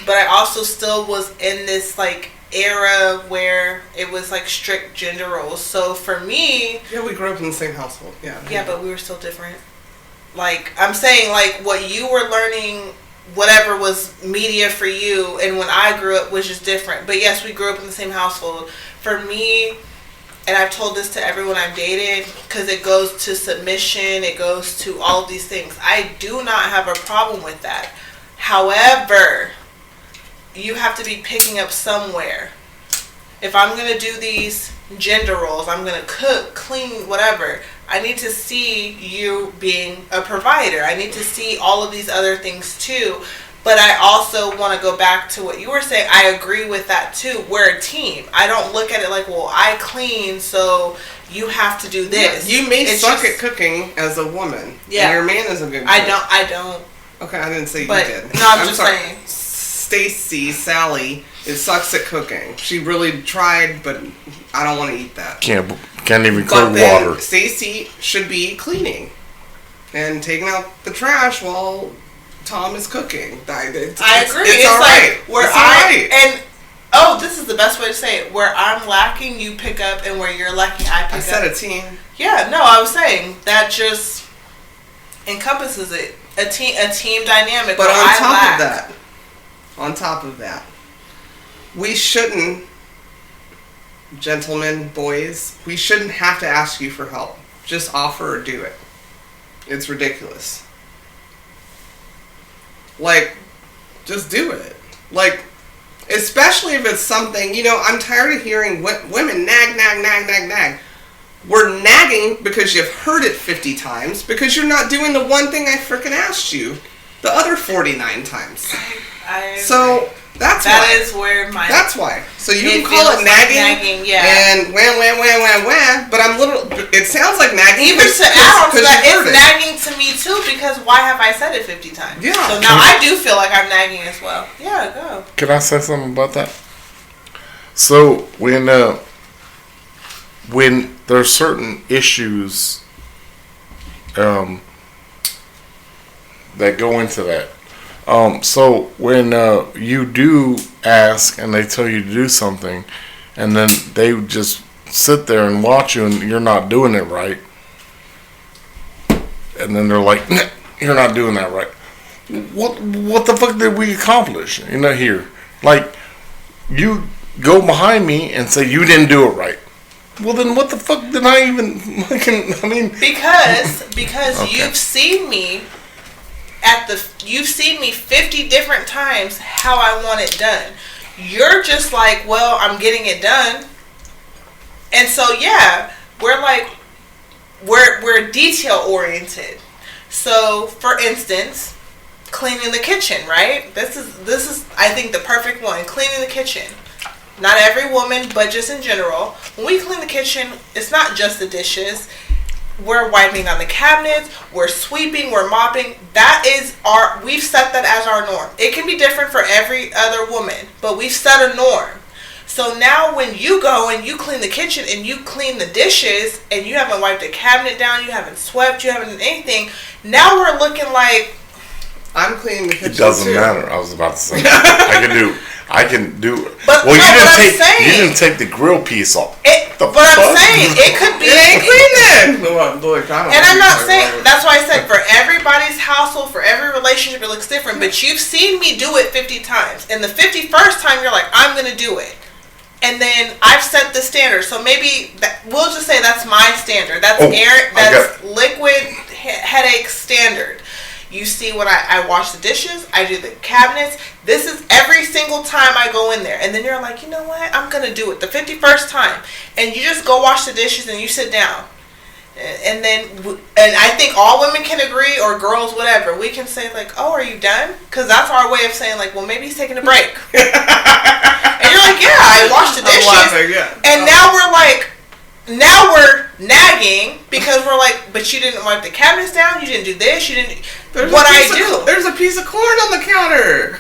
but I also still was in this like era where it was like strict gender roles. So for me, yeah, we grew up in the same household. Yeah, but we were still different. Like I'm saying, like what you were learning, whatever was media for you, and when I grew up was just different. But yes, we grew up in the same household. For me, and I've told this to everyone I've dated, because it goes to submission, it goes to all of these things. I do not have a problem with that. However, you have to be picking up somewhere. If I'm going to do these gender roles, I'm going to cook, clean, whatever, I need to see you being a provider. I need to see all of these other things too. But I also want to go back to what you were saying. I agree with that too. We're a team. I don't look at it like, well, I clean, so you have to do this. You may suck at cooking as a woman. Yeah. And your man is a good cook. I don't. Okay, I didn't say but, you did. No, I'm just sorry. Saying. Sally, sucks at cooking. She really tried, but I don't want to eat that. Can't even cook water. Stacy should be cleaning and taking out the trash while Tom is cooking. I agree. It's all right. And this is the best way to say it. Where I'm lacking, you pick up, and where you're lacking, I pick up. I said a team. Yeah, no, I was saying that just encompasses it. A team dynamic. But on top of that, we shouldn't, gentlemen, boys, we shouldn't have to ask you for help. Just offer or do it. It's ridiculous. Like, just do it. Like, especially if it's something, I'm tired of hearing women nag. We're nagging because you've heard it 50 times, because you're not doing the one thing I frickin' asked you the other 49 times. So, that's why. That's why. So you can call it nagging, yeah. And wah, but it sounds like nagging. Even to add on to that, it's nagging to me too, because why have I said it 50 times? Yeah. So now I do feel like I'm nagging as well. Yeah, go. Can I say something about that? So when there's certain issues that go into that. So when you do ask and they tell you to do something, and then they just sit there and watch you and you're not doing it right, and then they're like, nah, you're not doing that right. What the fuck did we accomplish? Here. Like, you go behind me and say you didn't do it right. Well, then what the fuck did I even Because okay. You've seen me you've seen me 50 different times how I want it done. You're just like, well, I'm getting it done. And so yeah, we're detail oriented. So for instance, cleaning the kitchen, right? This is I think the perfect one. Cleaning the kitchen. Not every woman, but just in general. When we clean the kitchen, it's not just the dishes. We're wiping down the cabinets, we're sweeping, we're mopping. We've set that as our norm. It can be different for every other woman, but we've set a norm. So now when you go and you clean the kitchen and you clean the dishes and you haven't wiped the cabinet down, you haven't swept, you haven't done anything, now we're looking like... I'm cleaning the kitchen. It doesn't matter. I was about to say. I I can do it. But well, no, you didn't take the grill piece off. But I'm saying it could be. It ain't clean then. And I'm not saying, that's why I said for everybody's household, for every relationship, it looks different. But you've seen me do it 50 times. And the 51st time, you're like, I'm going to do it. And then I've set the standard. So maybe we'll just say that's my standard. That's that's liquid headache standard. You see when I wash the dishes, I do the cabinets. This is every single time I go in there. And then you're like, you know what? I'm going to do it the 51st time. And you just go wash the dishes and you sit down. And I think all women can agree, or girls, whatever. We can say like, oh, are you done? Because that's our way of saying like, well, maybe he's taking a break. And you're like, yeah, I washed the dishes. Laughing, yeah. And now we're nagging because we're like, but you didn't wipe the cabinets down. You didn't do this. You didn't. There's a piece of corn on the counter.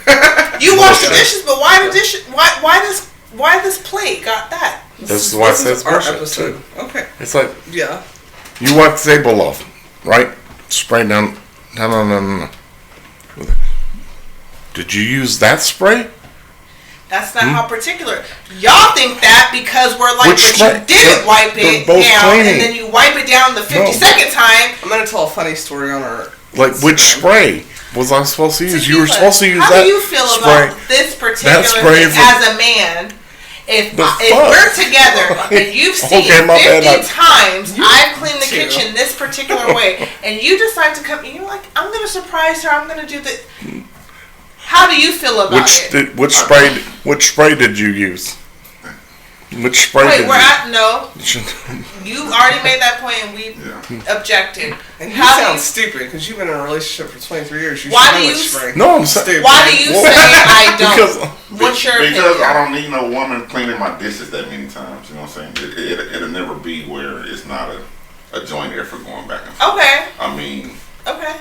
You washed the dishes, but why the dishes? Why this plate got that? This is why it says our bullshit episode. too. Okay. It's like yeah. You wipe the table off, right? Spray down. No. Did you use that spray? That's not how particular. Y'all think that because we're like, Which but you didn't wipe it down, cleaning. and then you wipe it down the 52nd time. I'm gonna tell a funny story on our. Like Instagram. Which spray was I supposed to use? You were supposed to use how that. How do you feel spray, about this particular spray thing as a man? If we're together and you've seen 50 times I've cleaned the kitchen this particular way, and you decide to come, you're like, I'm going to surprise her. I'm going to do the. How do you feel about it? Which spray did you use? Which spray? Wait, no. You already made that point, and we objected. And you sound stupid because you've been in a relationship for 23 years. Why do you? No, I'm stupid. Why do you say I don't? What's your opinion? Because I don't need no woman cleaning my dishes that many times. You know what I'm saying? It'll never be where it's not a joint effort going back and forth. Okay. I mean. Okay.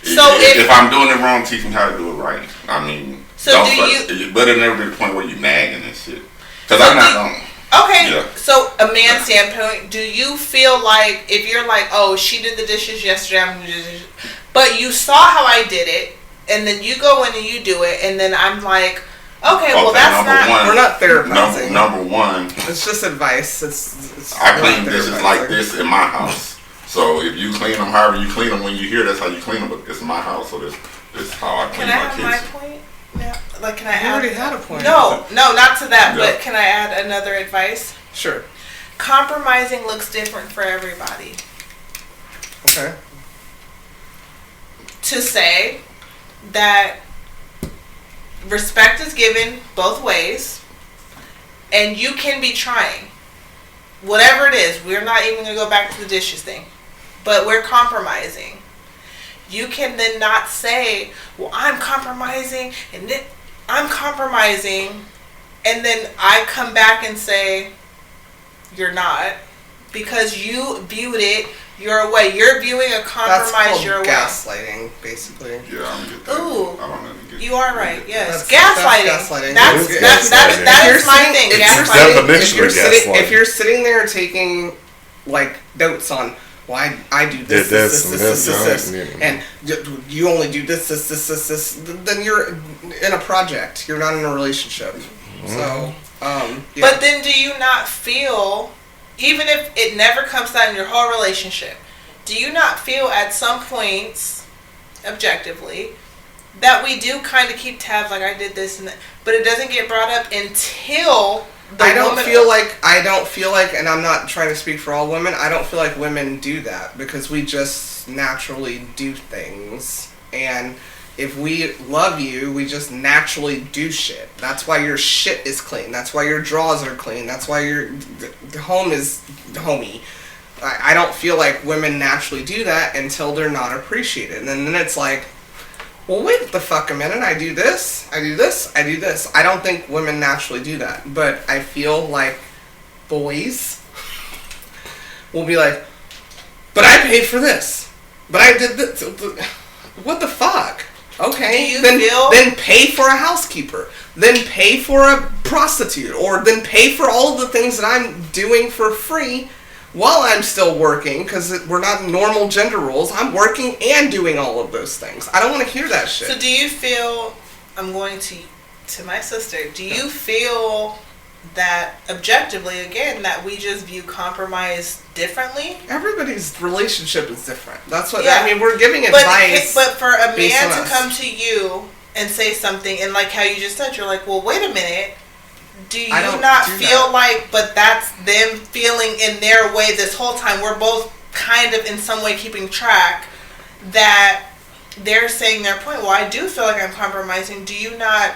So if I'm doing it wrong, teach me how to do it right. I mean. So but it'll never be the point where you nagging and shit. Because I'm not going. Okay, so a man's standpoint, do you feel like if you're like, oh, she did the dishes yesterday, I'm gonna do the dishes, but you saw how I did it, and then you go in and you do it, and then I'm like, okay, well that's not. We're not therapizing. Number one, it's just advice. It's I clean dishes like this in my house. So if you clean them, however you clean them, when you hear that's how you clean them. But it's my house, so this is how I clean my kitchen. Can I have my point? Yeah. Like, can I add? You already had a point. No, not to that. But can I add another advice? Sure. Compromising looks different for everybody. Okay. To say that respect is given both ways, and you can be trying. Whatever it is, we're not even going to go back to the dishes thing, but we're compromising. You can then not say, well, I'm compromising, and then I'm compromising, and then I come back and say, you're not, because you viewed it your way. You're viewing a compromise your way. That's called gaslighting, basically. Yeah, I don't get that. Ooh, I don't know get you are right. Yes, gaslighting. That is my thing. Gaslighting. If you're sitting there taking like notes on why I do this, and you only do this, then you're in a project. You're not in a relationship. So, But then, do you not feel, even if it never comes out in your whole relationship, do you not feel at some points, objectively, that we do kind of keep tabs, like I did this and that, but it doesn't get brought up until I don't feel like, and I'm not trying to speak for all women, I don't feel like women do that because we just naturally do things. And if we love you, we just naturally do shit. That's why your shit is clean. That's why your drawers are clean. That's why your home is homey. I don't feel like women naturally do that until they're not appreciated. And then it's like, well, wait the fuck a minute. I do this. I do this. I do this. I don't think women naturally do that. But I feel like boys will be like, but I paid for this. But I did this. What the fuck? Okay, then pay for a housekeeper. Then pay for a prostitute. Or then pay for all of the things that I'm doing for free while I'm still working, because we're not normal gender roles. I'm working and doing all of those things. I don't want to hear that shit. So do you feel, I'm going to to my sister, do you feel that objectively, again, that we just view compromise differently? Everybody's relationship is different. That's what, Yeah. I mean, we're giving advice. But for a based man on to us. come to you and say something, and like how you just said, you're like, well, wait a minute. Do you I don't not do feel that. like, but that's them feeling in their way this whole time, we're both kind of in some way keeping track, that they're saying their point, well, I do feel like I'm compromising. Do you not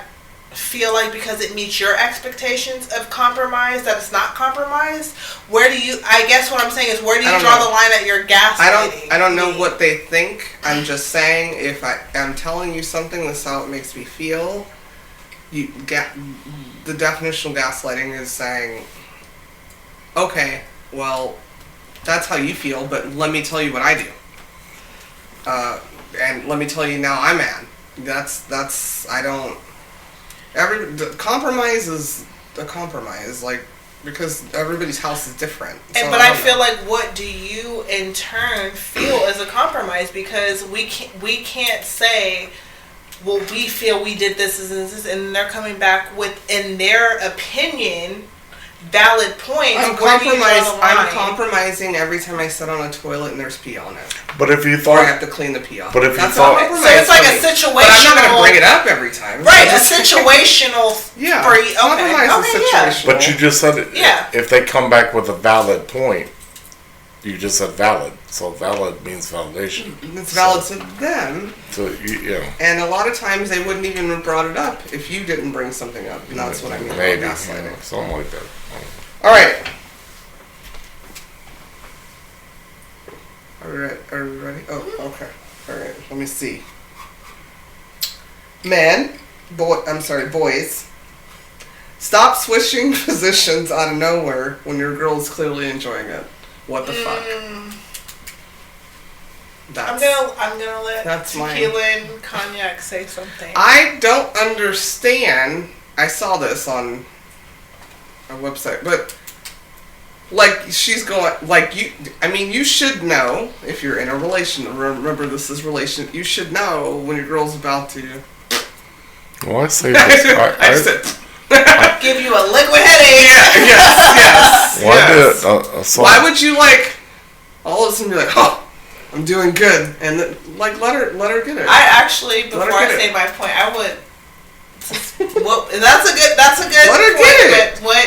feel like because it meets your expectations of compromise that it's not compromise? Where do you, I guess what I'm saying is, where do you draw the line at your gaslighting? I don't know what they think. I'm just saying, if I'm telling you something, this is how it makes me feel. The definition of gaslighting is saying, okay, well, that's how you feel, but let me tell you what I do. And let me tell you now I'm mad. Compromise is a compromise, like, because everybody's house is different. And but I feel like, what do you in turn feel as a compromise? Because we can't say, well, we feel we did this and they're coming back with, in their opinion, valid points. I'm compromising every time I sit on a toilet and there's pee on it. But if you Or I thought, have to clean the pee off. But if you That's thought- a compromise So it's like for a me. situational. But I'm not going to bring it up every time. Right, a situational. Yeah, free. compromise is Okay, yeah. situational. but you just said it. Yeah. If they come back with a valid point, you just said valid. So valid means validation. It's valid to them. So you know. And a lot of times they wouldn't even have brought it up if you didn't bring something up. And that's what I mean Maybe by gaslighting. something like that. All right. Are we ready? Oh, okay. All right. Let me see. Boys. Stop switching positions out of nowhere when your girl is clearly enjoying it. What the fuck? I'm gonna let that's Tequila and Cognac say something. I don't understand. I saw this on a website, but like she's going like you. I mean, you should know if you're in a relation. Remember, this is relation. You should know when your girl's about to. Well, I say this. I give you a liquid headache. Yes. Well, yes. I did. Why would you like all of a sudden be like, oh, I'm doing good, and then, like let her get it. I actually, before I say my point, I would. Well, that's a good let her point. Get it. But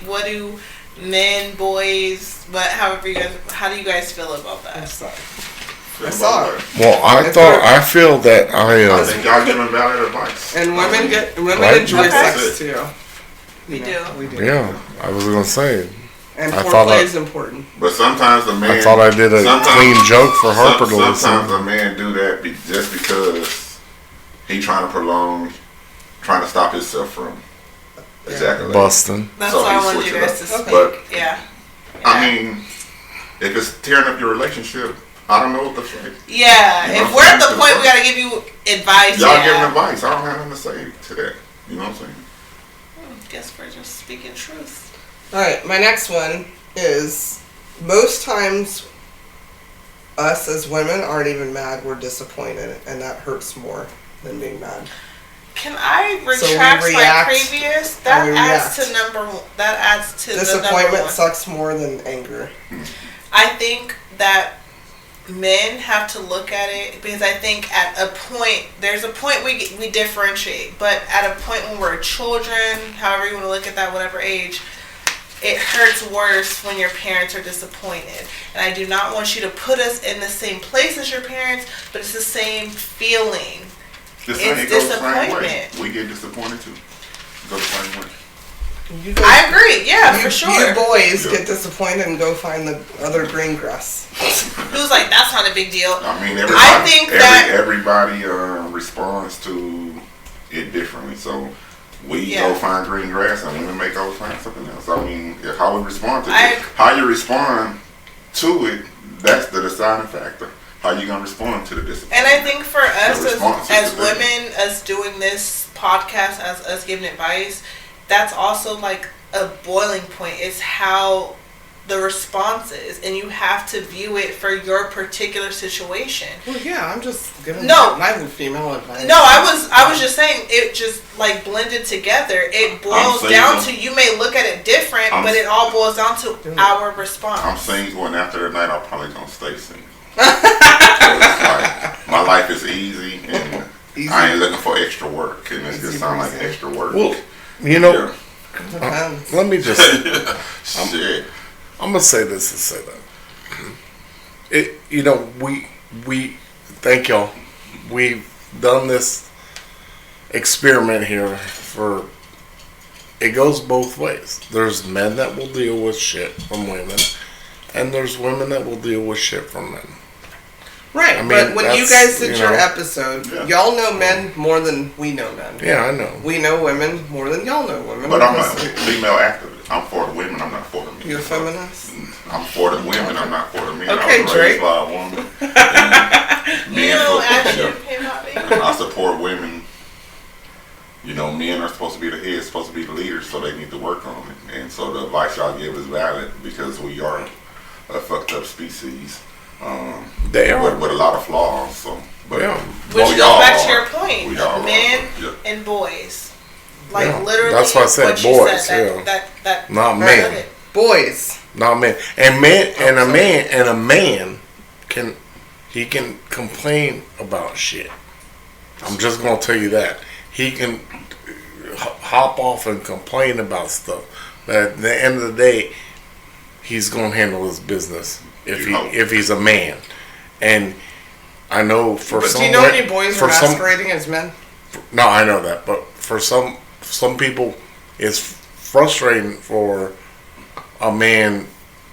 what do men, boys, how do you guys feel about that? I saw it. Well, I feel that I think y'all giving valid advice. And women Right. enjoy Okay. sex too. We do. Yeah, I was gonna say. And I thought foreplay is important. But sometimes the man. I thought I did a clean joke for Harper to listen. Sometimes a man do that just because he trying to stop himself from ejaculating. Busting. That's So why I he wanted you switch it guys up. to speak. But yeah. I mean, if it's tearing up your relationship, I don't know what to say. Yeah, You know if what we're I'm at the saying? point we gotta give you advice, Y'all giving advice. I don't have nothing to say to that. You know what I'm saying? Guess we're just speaking truth. Alright, my next one is most times us as women aren't even mad, we're disappointed, and that hurts more than being mad. Can I So we retract my react previous? how we That adds react. to the number Disappointment one. sucks more than anger. I think that men have to look at it because I think at a point, there's a point we differentiate, but at a point when we're children, however you want to look at that, whatever age, it hurts worse when your parents are disappointed. And I do not want you to put us in the same place as your parents, but it's the same feeling. The same, It's it goes the same way. disappointment. We get disappointed too. It goes the same way. You guys- I agree, yeah, you, for sure. You boys Yeah. get disappointed and go find the other green grass. Who's like, that's not a big deal. I mean, I think everybody responds to it differently. So we go find green grass, and women may go find something else. I mean, how we respond to it, how you respond to it, that's the deciding factor. How you gonna respond to the disappointment? And I think for us response as is the women, us doing this podcast, as us giving advice, that's also like a boiling point. It's how the response is, and you have to view it for your particular situation. Well, yeah, I'm just giving No. my female advice. No, I was just saying it just like blended together. It boils down to, you may look at it different, but it all boils down to our response. I'm single, and after the night, I'm probably gonna stay single. Like, my life is easy, and I ain't looking for extra work, and it just sounds like extra work. Well, you know, let me just. Shit. I'm gonna say this and say that. You know, we thank y'all. We've done this experiment here for. It goes both ways. There's men that will deal with shit from women, and there's women that will deal with shit from men. Right, I mean, but when you guys did your know, episode, y'all know men more than we know men. Yeah, I know. We know women more than y'all know women. But I'm a female activist. I'm for the women. I'm not for the men. You're a feminist? I'm for the women. I'm not for the men. Okay, I was Drake. raised by a woman. I support women. You know, men are supposed to be the head, supposed to be the leaders, so they need to work on it. And so the advice y'all give is valid because we are a fucked up species. They are with a lot of flaws. So, but yeah. Which goes back to your point, men and boys, like literally. That's why I said boys. That not men. Boys, not men. And a man can complain about shit. I'm just gonna tell you that he can hop off and complain about stuff, but at the end of the day, he's gonna handle his business. If he's a man, and I know for some. Do you know any boys are masquerading as men? No, I know that, but for some people, it's frustrating for a man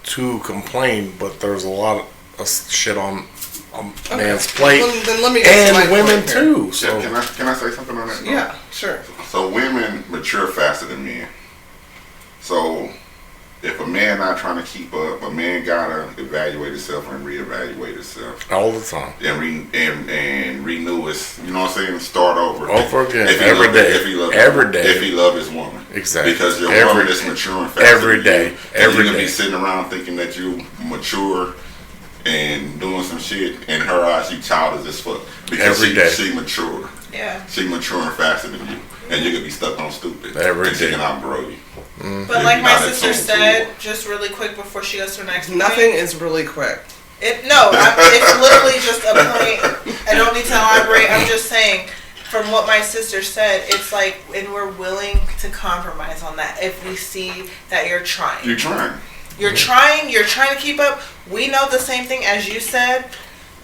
to complain, but there's a lot of shit on a man's plate, then let me get and women too. So can I say something on that? Yeah, sure. So women mature faster than men. So if a man not trying to keep up, a man gotta evaluate himself and reevaluate himself all the time and renew his. You know what I'm saying? Start over again every day. If he love his woman, exactly. Because your woman is maturing faster every day. And you're gonna be sitting around thinking that you mature and doing some shit. In her eyes, you childish as fuck because she mature. Yeah. She maturing faster than you, and you're gonna be stuck on stupid. Every day. She can outgrow you. But like my sister said, just really quick before she goes to her next point. Nothing is really quick. It's literally just a point. I don't need to elaborate. I'm just saying, from what my sister said, it's like, and we're willing to compromise on that if we see that you're trying. You're trying. You're trying to keep up. We know the same thing as you said.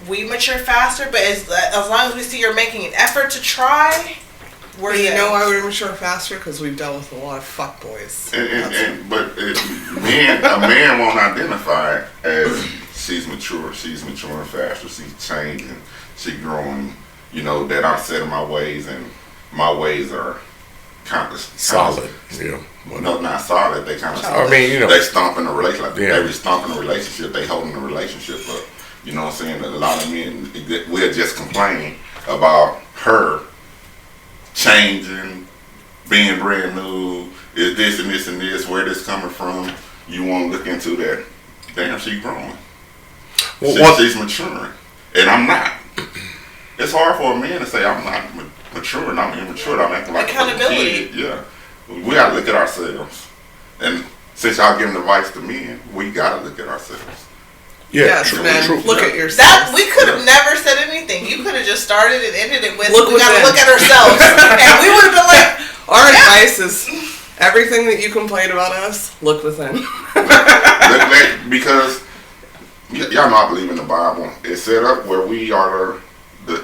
We mature faster, but as long as we see you're making an effort to try, we're you know why we mature faster? Because we've dealt with a lot of fuckboys. But a man won't identify as she's mature. She's maturing faster. She's changing. She's growing. You know that I'm setting my ways, and my ways are kind of solid. Yeah. No, not solid. They kind of. I mean, you know, they stomping a relationship. Yeah. They stomping a relationship. They holding the relationship up. You know what I'm saying? A lot of men will just complain about her changing, being brand new. Is this and this and this? Where this coming from? You want to look into that? Damn, she's growing. She's maturing, and I'm not. It's hard for a man to say I'm not maturing. I'm immature. I'm acting like accountability. A kid. Yeah, we gotta look at ourselves. And since y'all giving advice to men, we gotta look at ourselves. Yeah, true. Look at yourself. That we could have never said anything. You could have just started and ended it with, we gotta look at ourselves. And we would have been like, our advice is everything that you complain about us, look within. Because y'all know I believe in the Bible. It's set up where we are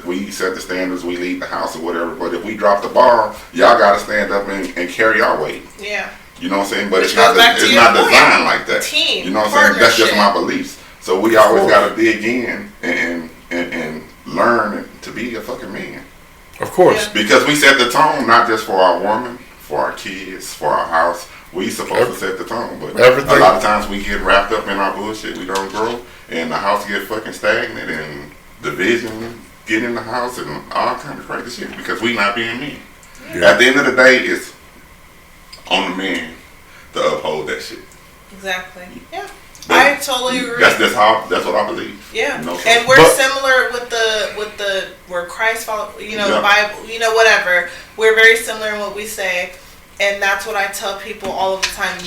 we set the standards, we lead the house or whatever, but if we drop the ball, y'all gotta stand up and carry our weight. Yeah. You know what I'm saying? But it's not designed like that. Team, you know what I'm saying? That's just my beliefs. So we always gotta dig in and learn to be a fucking man. Of course. Yeah. Because we set the tone not just for our woman, for our kids, for our house. We supposed to set the tone, but a lot of times we get wrapped up in our bullshit. We don't grow, and the house get fucking stagnant, and division get in the house, and all kind of crazy shit because we not being men. Yeah. At the end of the day, it's on the man to uphold that shit. Exactly. Yeah. I totally agree. That's what I believe. Yeah, You know, so- and we're similar with the where Christ follow. You know, the Bible. You know, whatever. We're very similar in what we say, and that's what I tell people all of the time,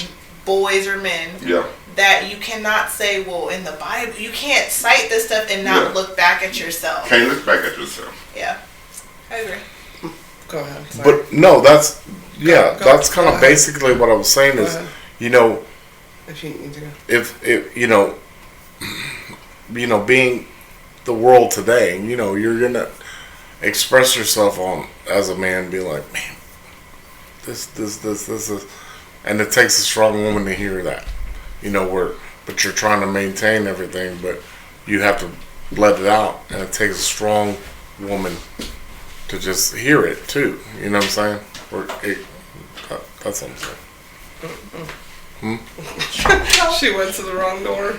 boys or men. Yeah. That you cannot say, well, in the Bible, you can't cite this stuff and not look back at yourself. Can't look back at yourself. Yeah, I agree. Go ahead. Sorry. But no, that's Go that's kind of ahead. basically what I was saying is, ahead. you know, If you need to go. if you know, being the world today, you know, you're gonna express yourself on as a man, be like, man, this is, and it takes a strong woman to hear that, you know, but you're trying to maintain everything, but you have to let it out, and it takes a strong woman to just hear it too. You know what I'm saying? That's what I'm saying. She went to the wrong door.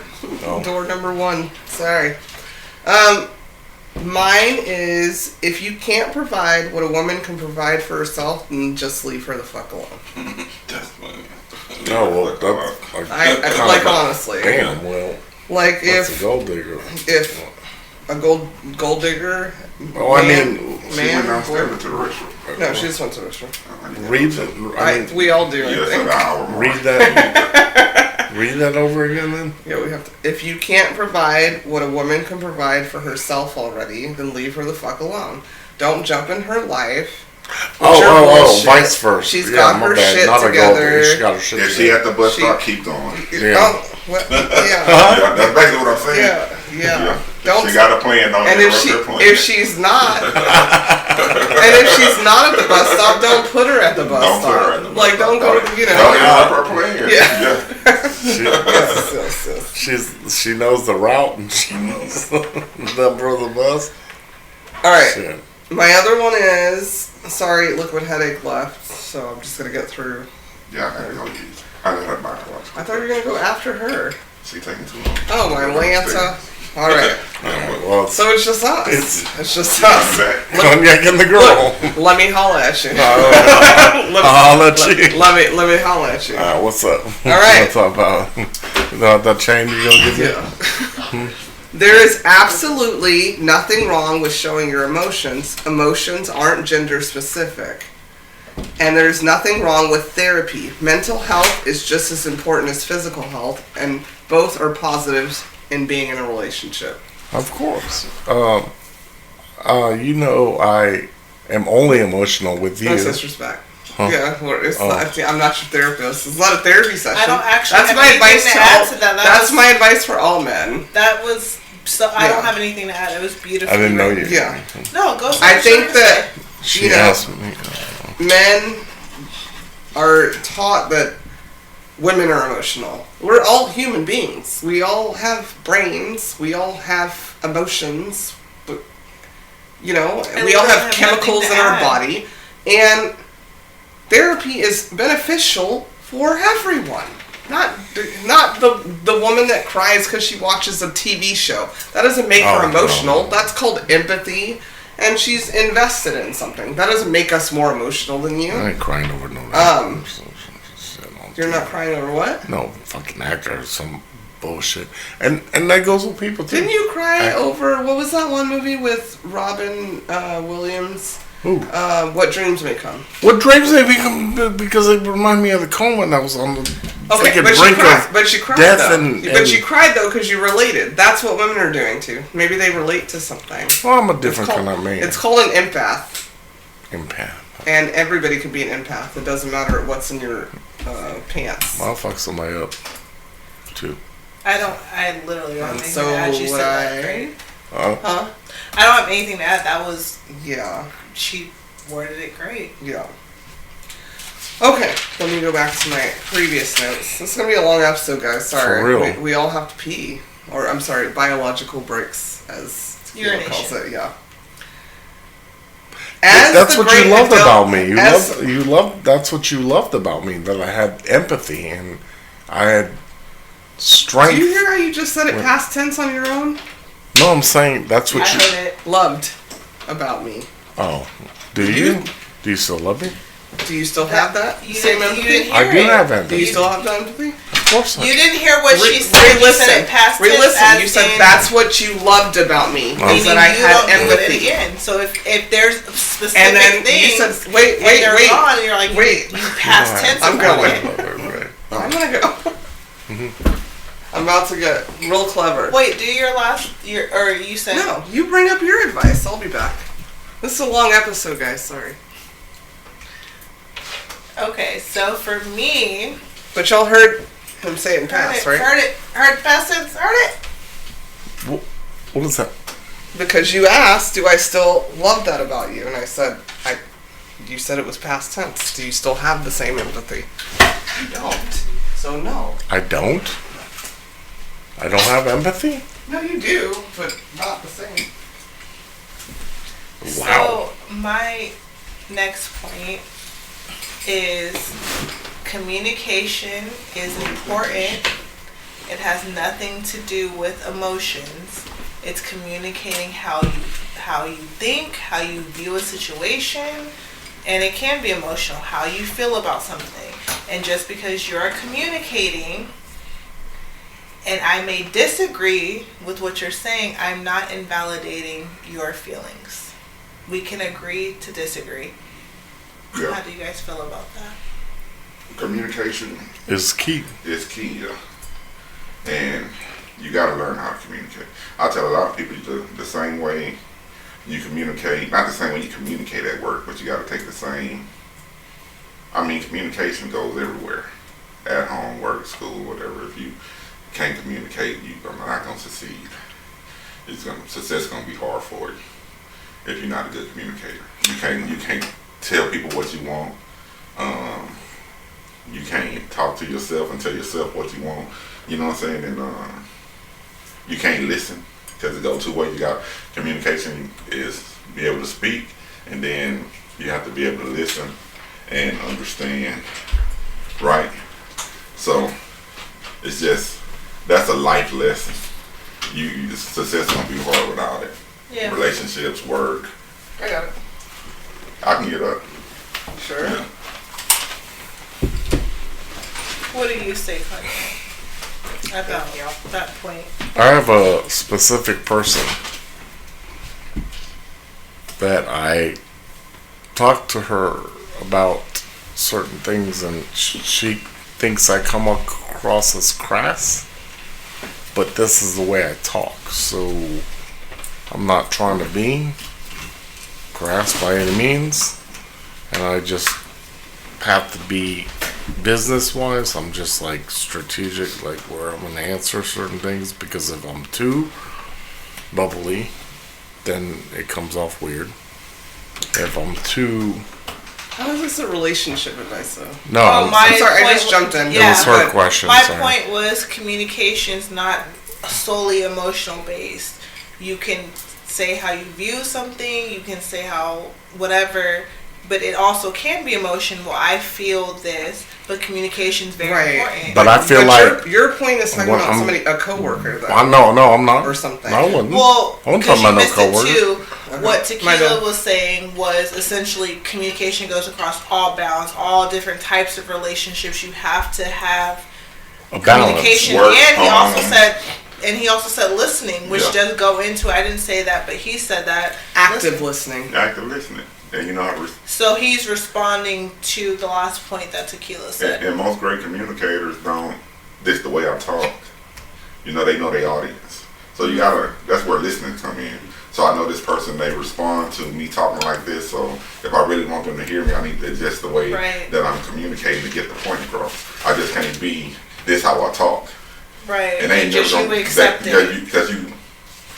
Oh. Door number 1. Sorry. Mine is, if you can't provide what a woman can provide for herself, then just leave her the fuck alone. That's funny. Oh well, that's I like, honestly. damn. Well, Like that's if a gold digger. a gold digger. Oh, I mean, She went downstairs to the restroom. No, she just went to the restroom. Read it. I mean, We all do. Yeah, I it's think. an hour more. read that. Read that over again, then. Yeah, we have to. If you can't provide what a woman can provide for herself already, then leave her the fuck alone. Don't jump in her life. Oh, vice versa. She's Yeah, got my her bad. shit Not a gold together. digger. She got her shit If she together. at the bus She- stop, keep going. Yeah. Oh, what? Yeah. Yeah, that's basically what I'm saying. Yeah. Don't. She got a plan. Don't And interrupt her plan. if she's not, and if she's not at the bus stop, don't put her at the bus Don't put stop. her at the bus Like, stop. don't go. You know. Don't interrupt her plan. Yeah. She knows the route and she knows the number of the bus. All right. Shit. My other one is, sorry, liquid headache left, so I'm just gonna get through. Yeah, I gotta go eat. I got her back. I thought you were gonna go after her. She taking too long. Oh, my Lanta. All right. Well, So it's just us. It's just us. Cognac and the girl. Look, let me holla at you. I'll let you. Let me holla at you. What's up? All right. What's up about that chain you gonna give me? Yeah. There is absolutely nothing wrong with showing your emotions. Emotions aren't gender specific. And there's nothing wrong with therapy. Mental health is just as important as physical health, and both are positives in being in a relationship. Of course. You know, I am only emotional with you. No disrespect. Huh. Yeah, well, it's Oh. not, I'm not your therapist. It's not a therapy session. I don't actually That's have my anything advice to to add all. to that. That's my advice for all men. That was so. I Yeah. don't have anything to add. It was beautiful. I didn't know you. Yeah. No, go. I think that She you know, asked me. men are taught that women are emotional. We're all human beings. We all have brains. We all have emotions. But, you know, And we all we don't have have chemicals nothing in to our add. body. And therapy is beneficial for everyone. Not the woman that cries because she watches a TV show. That doesn't make her Oh, emotional. no. That's called empathy. And she's invested in something. That doesn't make us more emotional than you. I ain't crying over no. You're not crying over what? No fucking actor or some bullshit, and that goes with people too. Didn't you cry I- over, what was that one movie with Robin Williams? Who? What Dreams May Come. What dreams they become because they remind me of the coma and I was on the Okay, freaking but she brink cried. of But she cried death though. and- But she and- cried though because you related. That's what women are doing too. Maybe they relate to something. Well, I'm a different It's called- kind of man. It's called an empath, Empath. and everybody can be an empath. It doesn't matter what's in your pants. I'll fuck somebody up too. I literally don't have And anything so to add. She would said that I. great. Huh? I don't have anything to add. That was Yeah. she worded it great. Yeah. Okay, let me go back to my previous notes. This is gonna be a long episode, guys. Sorry. For real. We all have to pee, or I'm sorry, biological breaks, as Tequila calls Urination. it. Yeah. As That's the what you great loved adult- about me. as- You loved. That's what you loved about me. That I had empathy and I had strength. Do you hear how you just said it What? past tense on your own? No, I'm saying that's I what you. heard it. Loved about me. Oh, do you? Do you still love me? Do you still have that You same didn't- you empathy? didn't I hear do it. have Do empathy. you still have that empathy? Of course You didn't hear what she said. You said it past tense. Re-listen. You said that's what you loved about me. Is that I had empathy. Do it again. So if there's specific and then things, you said, wait, gone, and you're like, wait. You past tense. I'm going. Right. I'm gonna go. I'm about to get real clever. Wait, do or you said no. You bring up your advice. I'll be back. This is a long episode, guys. Sorry. Okay, so for me, but y'all heard him say it in past, right? Heard past tense. Heard it. What is that? Because you asked, do I still love that about you? And I said, you said it was past tense. Do you still have the same empathy? You don't. So no. I don't? I don't have empathy? No, you do, but not the same. Wow. So my next point is communication is important. It has nothing to do with emotions. It's communicating how you think, how you view a situation, and it can be emotional, how you feel about something. And just because you're communicating and I may disagree with what you're saying, I'm not invalidating your feelings. We can agree to disagree. Yeah. How do you guys feel about that? Communication is key. Is key, yeah. And you got to learn how to communicate. I tell a lot of people the same way you communicate, not the same way you communicate at work, but you got to take the same. I mean, communication goes everywhere. At home, work, school, whatever. If you can't communicate, you're not going to succeed. Success is going to be hard for you if you're not a good communicator. You can't tell people what you want. You can't talk to yourself and tell yourself what you want. You know what I'm saying? And you can't listen because it goes two ways. You got communication is be able to speak, and then you have to be able to listen and understand. Right? So it's just that's a life lesson. Success is gonna be hard without it. Yeah. Relationships, work. I got it. I can get up. Sure. Yeah. What do you say, Cognac, about that point? I have a specific person that I talk to her about certain things, and she thinks I come across as crass, but this is the way I talk, so I'm not trying to be crass by any means, and I just have to be business-wise. I'm just like strategic, like where I'm going to answer certain things, because if I'm too bubbly, then it comes off weird. If I'm too... How is this a relationship advice, though? No, I'm sorry, I just jumped in. It was her question. My point was communication's not solely emotional based. You can say how you view something, you can say how whatever, but it also can be emotion. Well, I feel this, but communication is very important. But I feel like your point is talking about somebody, a coworker, though. No, I'm not. Or something. No, I wouldn't. Well, I wasn't talking about no coworker. Too, what Tequila was saying was essentially communication goes across all bounds, all different types of relationships. You have to have a balance. Communication, work, and he also said listening, which does go into. I didn't say that, but he said that active listening. Active listening. And you know how so he's responding to the last point that Tequila said. And most great communicators don't. This the way I talk. You know, they know their audience. So you gotta. That's where listening come in. So I know this person, they respond to me talking like this. So if I really want them to hear me, I need to adjust the way that I'm communicating to get the point across. I just can't be this how I talk. Right. And they ain't just never you accept it. Because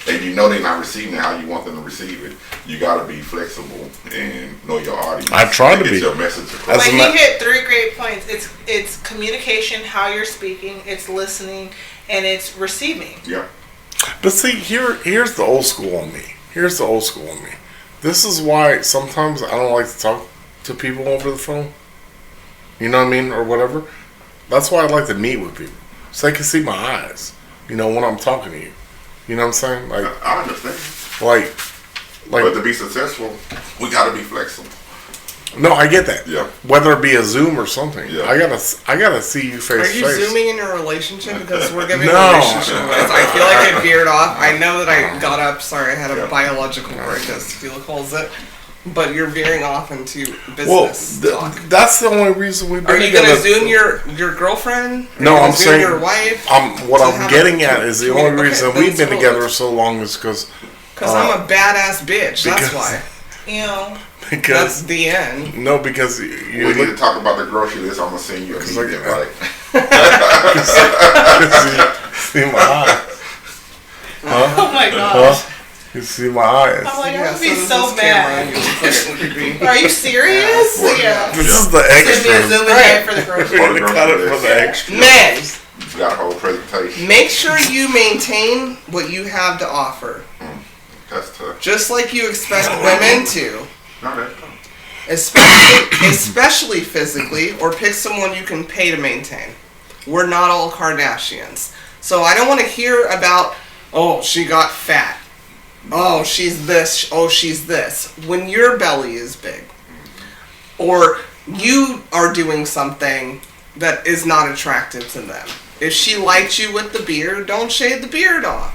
and you know they're not receiving it how you want them to receive it. You got to be flexible and know your audience. I try to be. Get your message across. But he hit 3 great points. It's communication, how you're speaking, it's listening, and it's receiving. Yeah. But see, here's the old school on me. This is why sometimes I don't like to talk to people over the phone. You know what I mean? Or whatever. That's why I like to meet with people. So they can see my eyes. You know, when I'm talking to you. You know what I'm saying? Like, I understand. Like, but to be successful, we got to be flexible. No, I get that. Yeah. Whether it be a Zoom or something. Yeah. I gotta see you face Are to you face. zooming in your relationship? Because we're giving No. relationship advice. I feel like I veered off. I know that I got up. Sorry, I had a biological break, as Tequila calls it. But you're veering off into business talk. That's the only reason we've been Are you together. gonna zoom your girlfriend? Are No, you gonna I'm zoom saying your wife. what to I'm have getting a- at is the Okay, only reason then we've been it's together cool. so long is because Because I'm a badass bitch. That's because- why. You know, That's because the end. no because We you need to look talk about the grocery list. I'm gonna send you a media, right? see my eyes. oh my Huh? gosh. You see my eyes. I'm like, I'm gonna be this so is mad. camera, you look creepy. Are you serious? Yeah. This is the Give me a extra. zoom in Right. for the grocery. We're gonna cut it for the extra. Men, You got a whole presentation. make sure you maintain what you have to offer. That's tough. Just like you expect women to. Not that. Especially physically, or pick someone you can pay to maintain. We're not all Kardashians. So I don't want to hear about, oh, she got fat. Oh, she's this. Oh, she's this. When your belly is big. Or you are doing something that is not attractive to them. If she liked you with the beard, don't shave the beard off.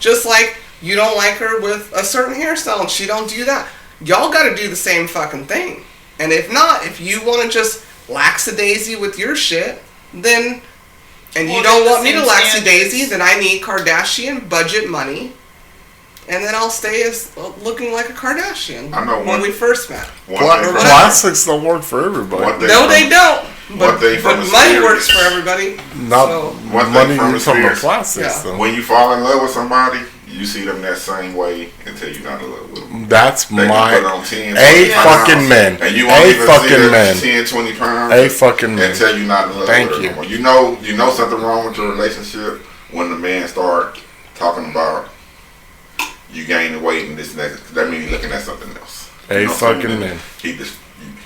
Just like you don't like her with a certain hairstyle and she don't do that. Y'all gotta do the same fucking thing. And if not, if you want to just lackadaisy with your shit, then, and you Well, don't the want me to same lackadaisy, standards. then I need Kardashian budget money. And then I'll stay as looking like a Kardashian I know when one- we first met. One thing from- Classics don't work for everybody. One thing No, from- they don't. But thing from money experience. works for everybody. Not So, One thing money from from the experience. classics. Yeah. Though. When you fall in love with somebody, you see them that same way until you're not in love with them. That's They can my put on 10, a 20 pounds, fucking men. And you won't A even see fucking the men. 10, 20 pounds. A fucking man. Until you're not in love Thank with you. them. You know something wrong with your relationship when the man start talking about you gaining weight and this and that. That means he's looking at something else. A You know what I'm fucking saying? man.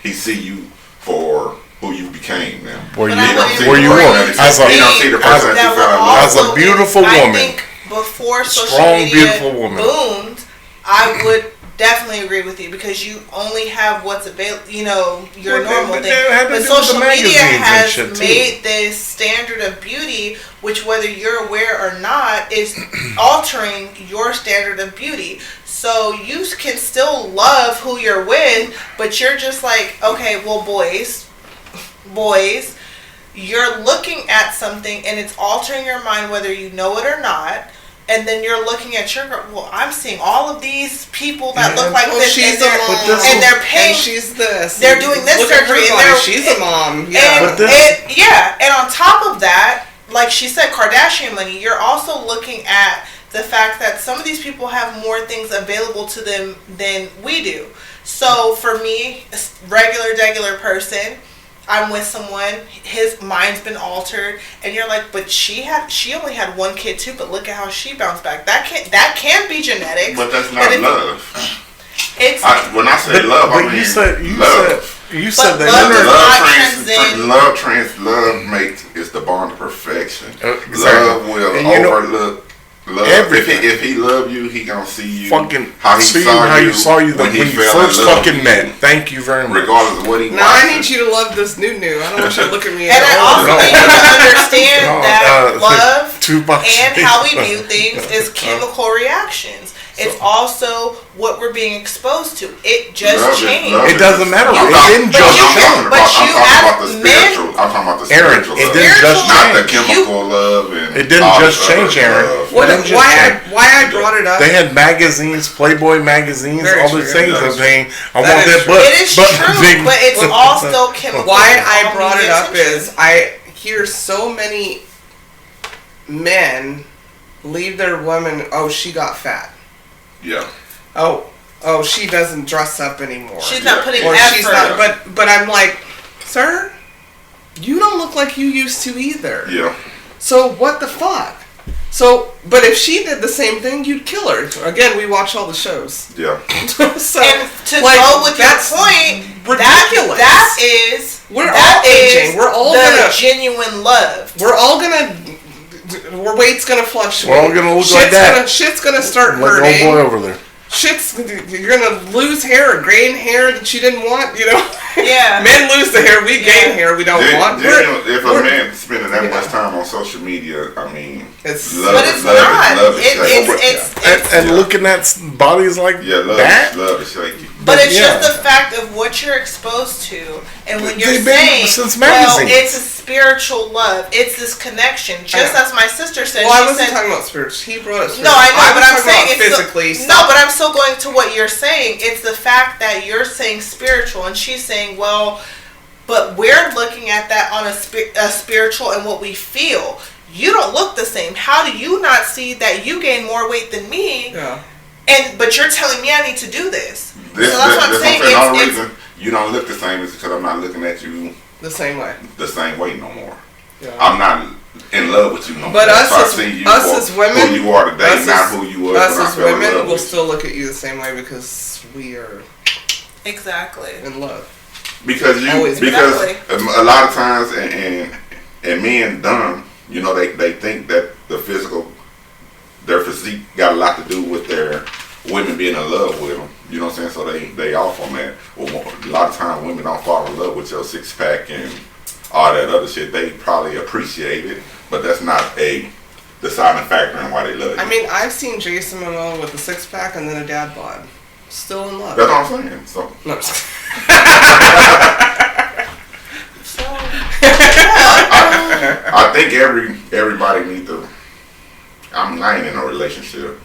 He see you for who you became now. Where But you I wouldn't where you agree. were as a He don't see the person that That you we're fell in love as a also- beautiful I woman. think before social Strong, media beautiful woman. boomed, I would definitely agree with you because you only have what's available, your Well, normal but thing. that had to But do with the social media magazines and has shit, too. made this standard of beauty, which whether you're aware or not, is altering your standard of beauty. So you can still love who you're with, but you're just like, okay, well, boys, you're looking at something and it's altering your mind whether you know it or not. And then you're looking at your girl. Well, I'm seeing all of these people that look like this, she's and they're, a mom. and they're paying. And she's this. they're doing this Look at her surgery, and body, they're- she's a mom. And, Yeah. But this- and on top of that, like she said, Kardashian money. You're also looking at the fact that some of these people have more things available to them than we do. So for me, a regular person, I'm with someone, his mind's been altered, and you're like, but she only had one kid too, but look at how she bounced back. That can be genetics. But that's not if- love. It's When I say love, I But mean you said love. that love you're- does not Love makes is the bond of perfection. Exactly. Love will And you know- overlook love. Everything. If he love you, he gonna see you fucking how he see saw how you saw you when when he you fell in first love fucking with met. you, Thank you very much. regardless of what he Now I watches. need you to love this new. I don't want you to look at me. and I also No. need you to understand No, that love $2 and how we view things is chemical reactions. It's also what we're being exposed to. It just Love is changed. love. It doesn't matter. I'm It talking- didn't but just you- change. I'm but talking you about the have men- spiritual. I'm talking about the Aaron, spiritual it love. didn't just Not the change. chemical love and It didn't all just this change, other Aaron. love. What, It didn't just why change. I brought it up? They had magazines, Playboy magazines, Very all the true. things That of is saying, I That want is that true. butt. It is true, but it's all still chemical. Why I All brought it media up attention. is I hear so many men leave their women. Oh, she got fat. Yeah. Oh, she doesn't dress up anymore. She's not putting or effort. she's not. But I'm like, sir, you don't look like you used to either. Yeah. So what the fuck? So, but if she did the same thing, you'd kill her. Again, we watch all the shows. Yeah. So, And to like, go with your that's point, ridiculous. that is We're that all is aging. We're all the gonna- genuine love. We're all gonna. Our weight's gonna fluctuate. We're all gonna look like that. Shit's gonna start Like hurting. old boy over there. you're gonna lose hair or gain hair that you didn't want, you know? Yeah. Men lose the hair, we gain hair we don't want. If a man spending that much time on social media, I mean, it's not. And looking at bodies like that. Love is shaky. But it's just the fact of what you're exposed to, and when you're saying, well, it's a spiritual love, it's this connection. Just as my sister said, well, I wasn't talking about spiritual. He brought up spiritual. No, I know, but I'm saying it's physically. No, but I'm still going to what you're saying. It's the fact that you're saying spiritual, and she's saying, well, but we're looking at that on a spiritual and what we feel. You don't look the same. How do you not see that you gain more weight than me? Yeah. But you're telling me I need to do this. So that's what I'm saying. The only reason you don't look the same is because I'm not looking at you the same way no more. Yeah. I'm not in love with you no more. But us as women, who you are today, not who you were. Us as women will still look at you the same way because we are exactly in love. Because a lot of times and men dumb, you know, they think that their physique got a lot to do with their women being in love with them. You know what I'm saying? So they off on that. Well, a lot of times women don't fall in love with your six pack and all that other shit. They probably appreciate it, but that's not a deciding factor in why they love you. I mean, I've seen Jason Momoa with a six pack and then a dad bod. Still in love. That's what I'm saying. So. No. I think everybody needs to. I ain't in a relationship.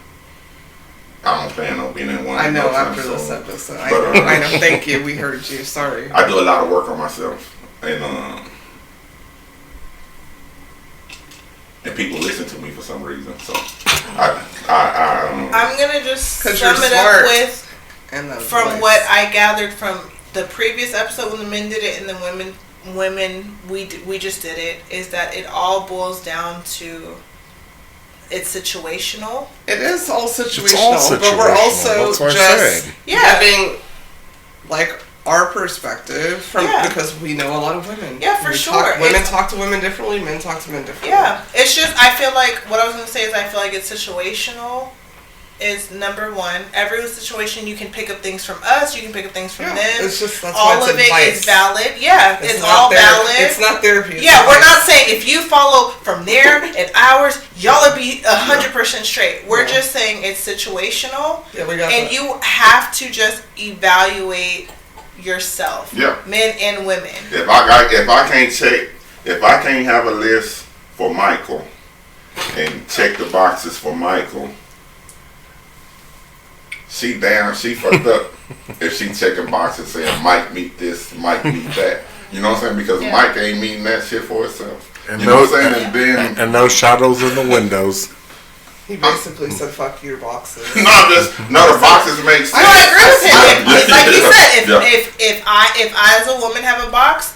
I don't plan on being in one. I know after this episode. I know. Thank you. We heard you. Sorry. I do a lot of work on myself, and people listen to me for some reason. So I'm gonna just sum it up with from what I gathered from the previous episode when the men did it and the women we just did it, is that it all boils down to it's situational. It is all situational, but we're also just having like our perspective from because we know a lot of women. Yeah, for sure. Women talk to women differently. Men talk to men differently. Yeah, it's just I feel like what I was gonna say is I feel like it's situational. Is number one. Every situation you can pick up things from us, you can pick up things from them. It's just that's all of it is valid. Yeah, it's all valid. It's not therapy. Yeah, we're not saying if you follow from there and ours, y'all will be 100% straight. We're just saying it's situational. Yeah, we got and that. you have to just evaluate yourself. Yeah. Men and women. If I can't have a list for Michael and check the boxes for Michael, she fucked up if she checking boxes saying Mike meet this, Mike meet that. You know what I'm saying? Because Mike ain't meeting that shit for himself. And you know what I'm saying? And no shadows in the windows. He basically said, "Fuck your boxes." The boxes make sense. I agree with him. Like he said, if I as a woman have a box,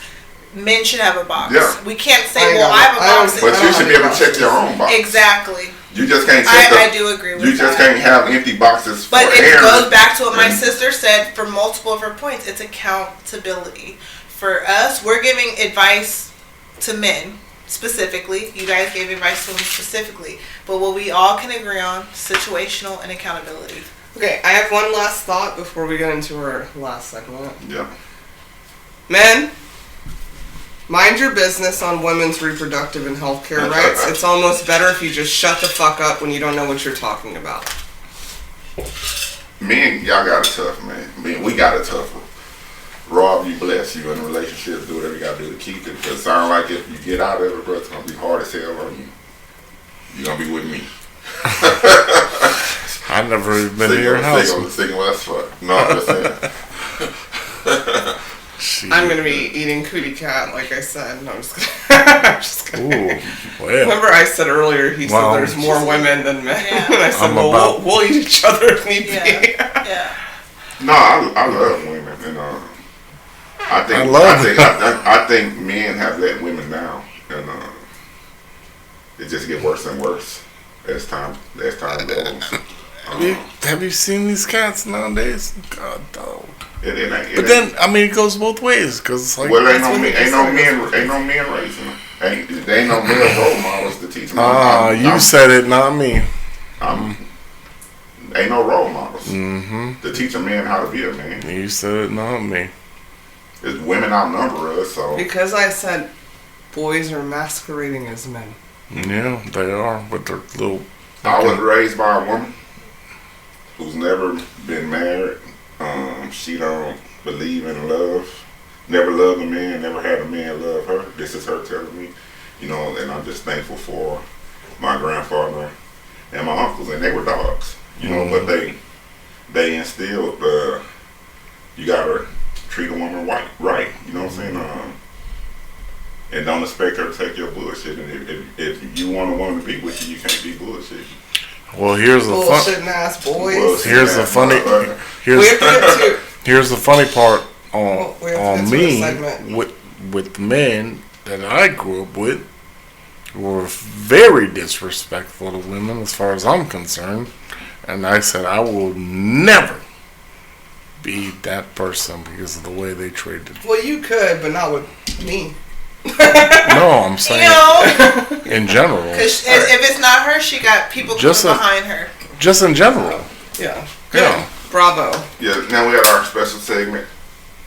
men should have a box. Yeah. We can't say, "Well, I have a box." But you should be able to check your own box. Exactly. You just can't. I do agree with that. You just can't have empty boxes. But it goes back to what my sister said for multiple of her points. It's accountability. For us, we're giving advice to men specifically. You guys gave advice to women specifically. But what we all can agree on, situational and accountability. Okay, I have one last thought before we get into our last segment. Yeah. Men, mind your business on women's reproductive and healthcare rights. It's almost better if you just shut the fuck up when you don't know what you're talking about. Men, y'all got it tough, man. We got it tough. Rob, you bless. You in a relationship, do whatever you got to do to keep it. Because it sounds like if you get out of it, bro, it's going to be hard as hell on you. You're going to be with me. I've never even been to your house. Singing West fuck. No, I'm just saying. I'm going to be eating cootie cat, like I said. No, I'm just kidding. Ooh, well. Remember I said earlier, he said there's more women than men. Yeah. And I said, we'll eat each other if need be. Yeah. No, I love women. And, I think men have let women down. And it just get worse and worse as time goes. Have you seen these cats nowadays? God, dog. But then, I mean, it goes both ways because it's like. Well, ain't no men raising them. Ain't no male role models to teach them. You said it, not me. ain't no role models Mm-hmm. to teach a man how to be a man. You said it, not me. It's women outnumber us, so Because I said boys are masquerading as men. Yeah, they are, but they're little. I was raised by a woman who's never been married. She don't believe in love. Never loved a man. Never had a man love her. This is her telling me, you know. And I'm just thankful for my grandfather and my uncles, and they were dogs, you know. But they instilled you gotta treat a woman right. You know what I'm saying? And don't expect her to take your bullshit. And if you want a woman to be with you, you can't be bullshit. Well, here's the bullshitting ass boys. Here's the funny. Here's the funny part on me with men that I grew up with were very disrespectful to women as far as I'm concerned, and I said I will never be that person because of the way they treated. Well, you could, but not with me. No, I'm saying in general. Because if it's not her, she got people coming behind her. Just in general. Yeah. Good. Yeah. Bravo. Yeah. Now we have our special segment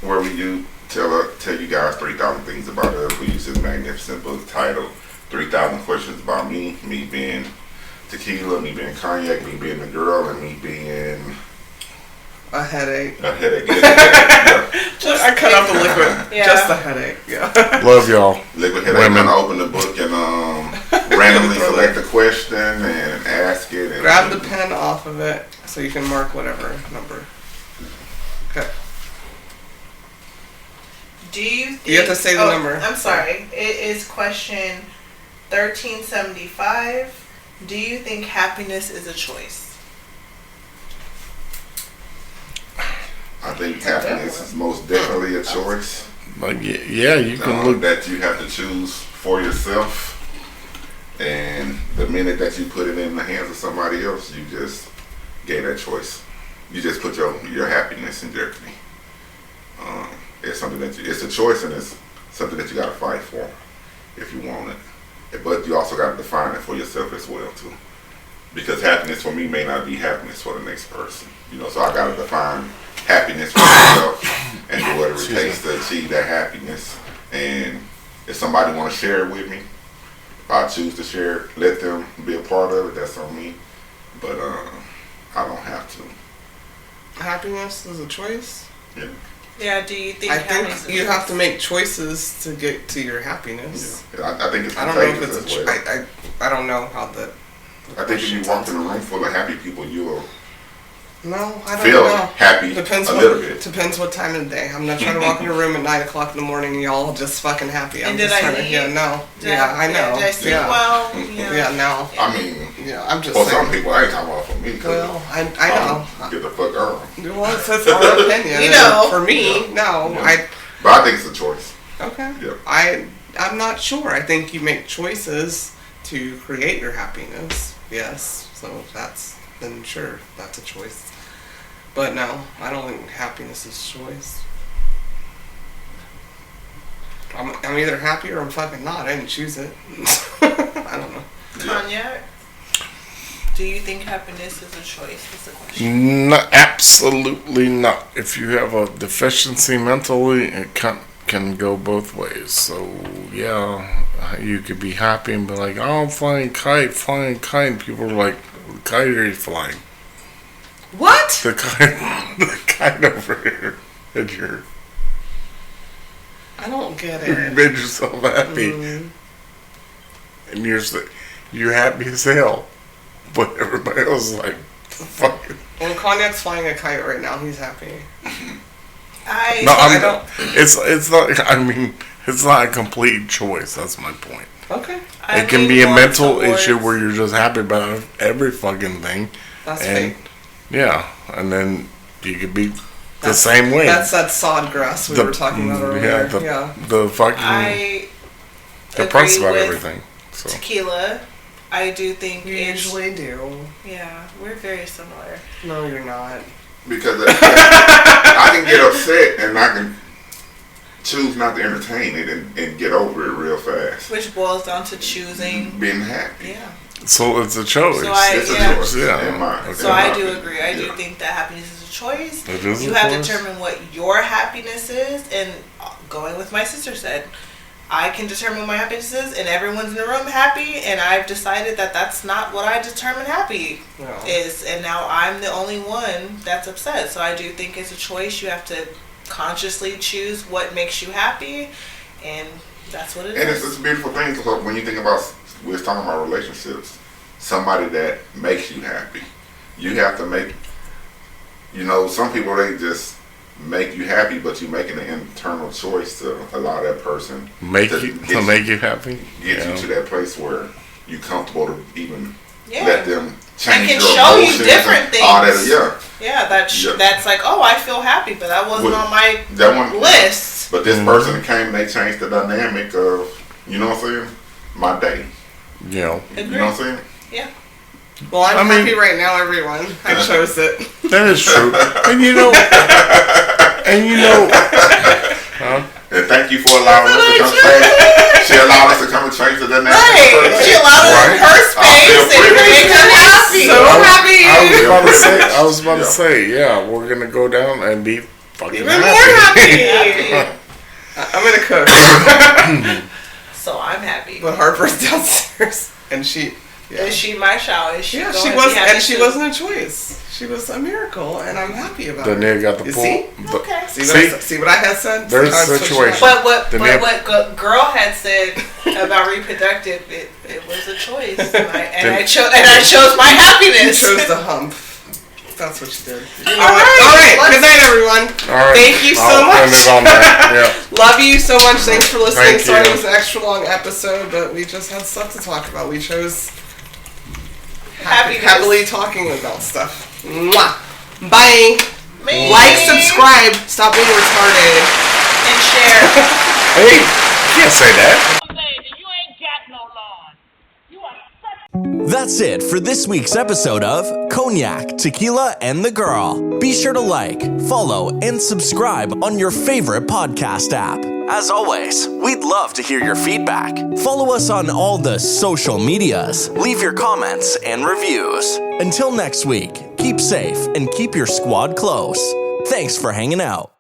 where we do tell you guys 3,000 things about us. We use this magnificent book titled 3,000 Questions About Me. Me being tequila, me being cognac, me being the girl, and me being a headache. A headache. Just I cut out the liquid. Yeah. Just a headache. Yeah. Love y'all. Liquid headache. I'm gonna open the book and randomly select a question and ask it. And grab the pen off of it so you can mark whatever number. Okay. Do you think, you have to say the number. I'm sorry. It is question 1375. Do you think happiness is a choice? I think happiness is most definitely a choice. Like, yeah, you can look that you have to choose for yourself. And the minute that you put it in the hands of somebody else, you just gave that choice. You just put your happiness in jeopardy. It's something it's a choice, and it's something that you got to fight for if you want it. But you also got to define it for yourself as well too, because happiness for me may not be happiness for the next person. You know, so I got to define happiness for myself and do whatever it takes to achieve that happiness. And if somebody want to share it with me, if I choose to share it, let them be a part of it. That's on me. But I don't have to. Happiness is a choice. Yeah. Yeah, do you think I think you have to make choices to get to your happiness. Yeah. I think it's I don't know if it's a choice. I don't know how the I think if you walk in a room full of happy people, you will I don't feel know. happy depends a little bit. Depends what time of the day. I'm not trying to walk in a room at 9 o'clock in the morning and y'all just fucking happy. I'm just trying to, I know. Did I see well? Yeah, no. I mean, I'm just for saying. some people, I ain't talking about for me. Well, I know. Get the fuck on. Well, it's our opinion. You know. For me, no. Yeah. But I think it's a choice. Okay. Yeah. I'm not sure. I think you make choices to create your happiness. Yes. So then sure, that's a choice. But no, I don't think happiness is choice. I'm either happy or I'm fucking not. I didn't choose it. I don't know. Cognac? Do you think happiness is a choice? That's the question. No, absolutely not. If you have a deficiency mentally, it can go both ways. So yeah, you could be happy and be like, "Oh, I'm flying kite." People are like, "What kite are you flying?" What? The kite over here at your. I don't get You it. made yourself happy, and you're happy as hell, but everybody else is like, "Fuck it." When Cognac's flying a kite right now, he's happy. I don't. It's not. I mean, it's not a complete choice. That's my point. Okay. It can be a mental issue where you're just happy about every fucking thing. That's fake. Yeah, and then you could be the same way. That's that sod grass we were talking about earlier. The fucking I depressed about with everything. So. Tequila, I do think you usually do. Yeah, we're very similar. No, you're not. Because I can get upset and I can choose not to entertain it and get over it real fast. Which boils down to choosing being happy. Yeah. So it's a choice. So It's a choice. Yeah. In mine. So I do agree. I do think that happiness is a choice. It is You a have to choice. determine what your happiness is. And going with my sister said, I can determine what my happiness is, and everyone's in the room happy. And I've decided that that's not what I determine happy is. And now I'm the only one that's upset. So I do think it's a choice. You have to consciously choose what makes you happy, and that's what it is. And it's a beautiful thing because when you think about, we was talking about relationships, somebody that makes you happy. You have to make, some people, they just make you happy, but you're making an internal choice to allow that person to make you happy. Get you to that place where you're comfortable to even Yeah. let them change And can your show you emotions different and all things. that. Yeah, that's like, oh, I feel happy, but that wasn't on my That one list. But this person came and they changed the dynamic of, you know what I'm saying? My day. Yeah. You know what I'm saying? Yeah. Well, I'm happy right now, everyone. I chose it. That is true. And thank you for allowing us to come change. She allowed us to come and change the dynamic. Right. She allowed us in her space and make her happy. So happy. I was about to say, yeah, we're gonna go down and be fucking Even happy. more happy. I'm gonna cook. So I'm happy. But Harper's downstairs, and she. Yeah. Is she my child? Is she? Yeah, going she to was, be happy and she too? wasn't a choice. She was a miracle, and I'm happy about it. Danielle got the You pull. see? Okay. See what I had said? There's a Sometimes situation. But what Danielle- girl had said about reproductive, it was a choice, and I chose my You happiness. chose the hump. That's what you did. You know All what? right. All right. Good night, everyone. All right. Thank you so I'll much. end it on that. Yeah. Love you so much. Thanks for listening. Thank Sorry you. it was an extra long episode, but we just had stuff to talk about. We chose Happiness. happily talking about stuff. Mwah. Bye. Me. Like, subscribe, stop being retarded. and share. Hey, you can't say that. That's it for this week's episode of Cognac, Tequila, and the Girl. Be sure to like, follow, and subscribe on your favorite podcast app. As always, we'd love to hear your feedback. Follow us on all the social medias. Leave your comments and reviews. Until next week, keep safe and keep your squad close. Thanks for hanging out.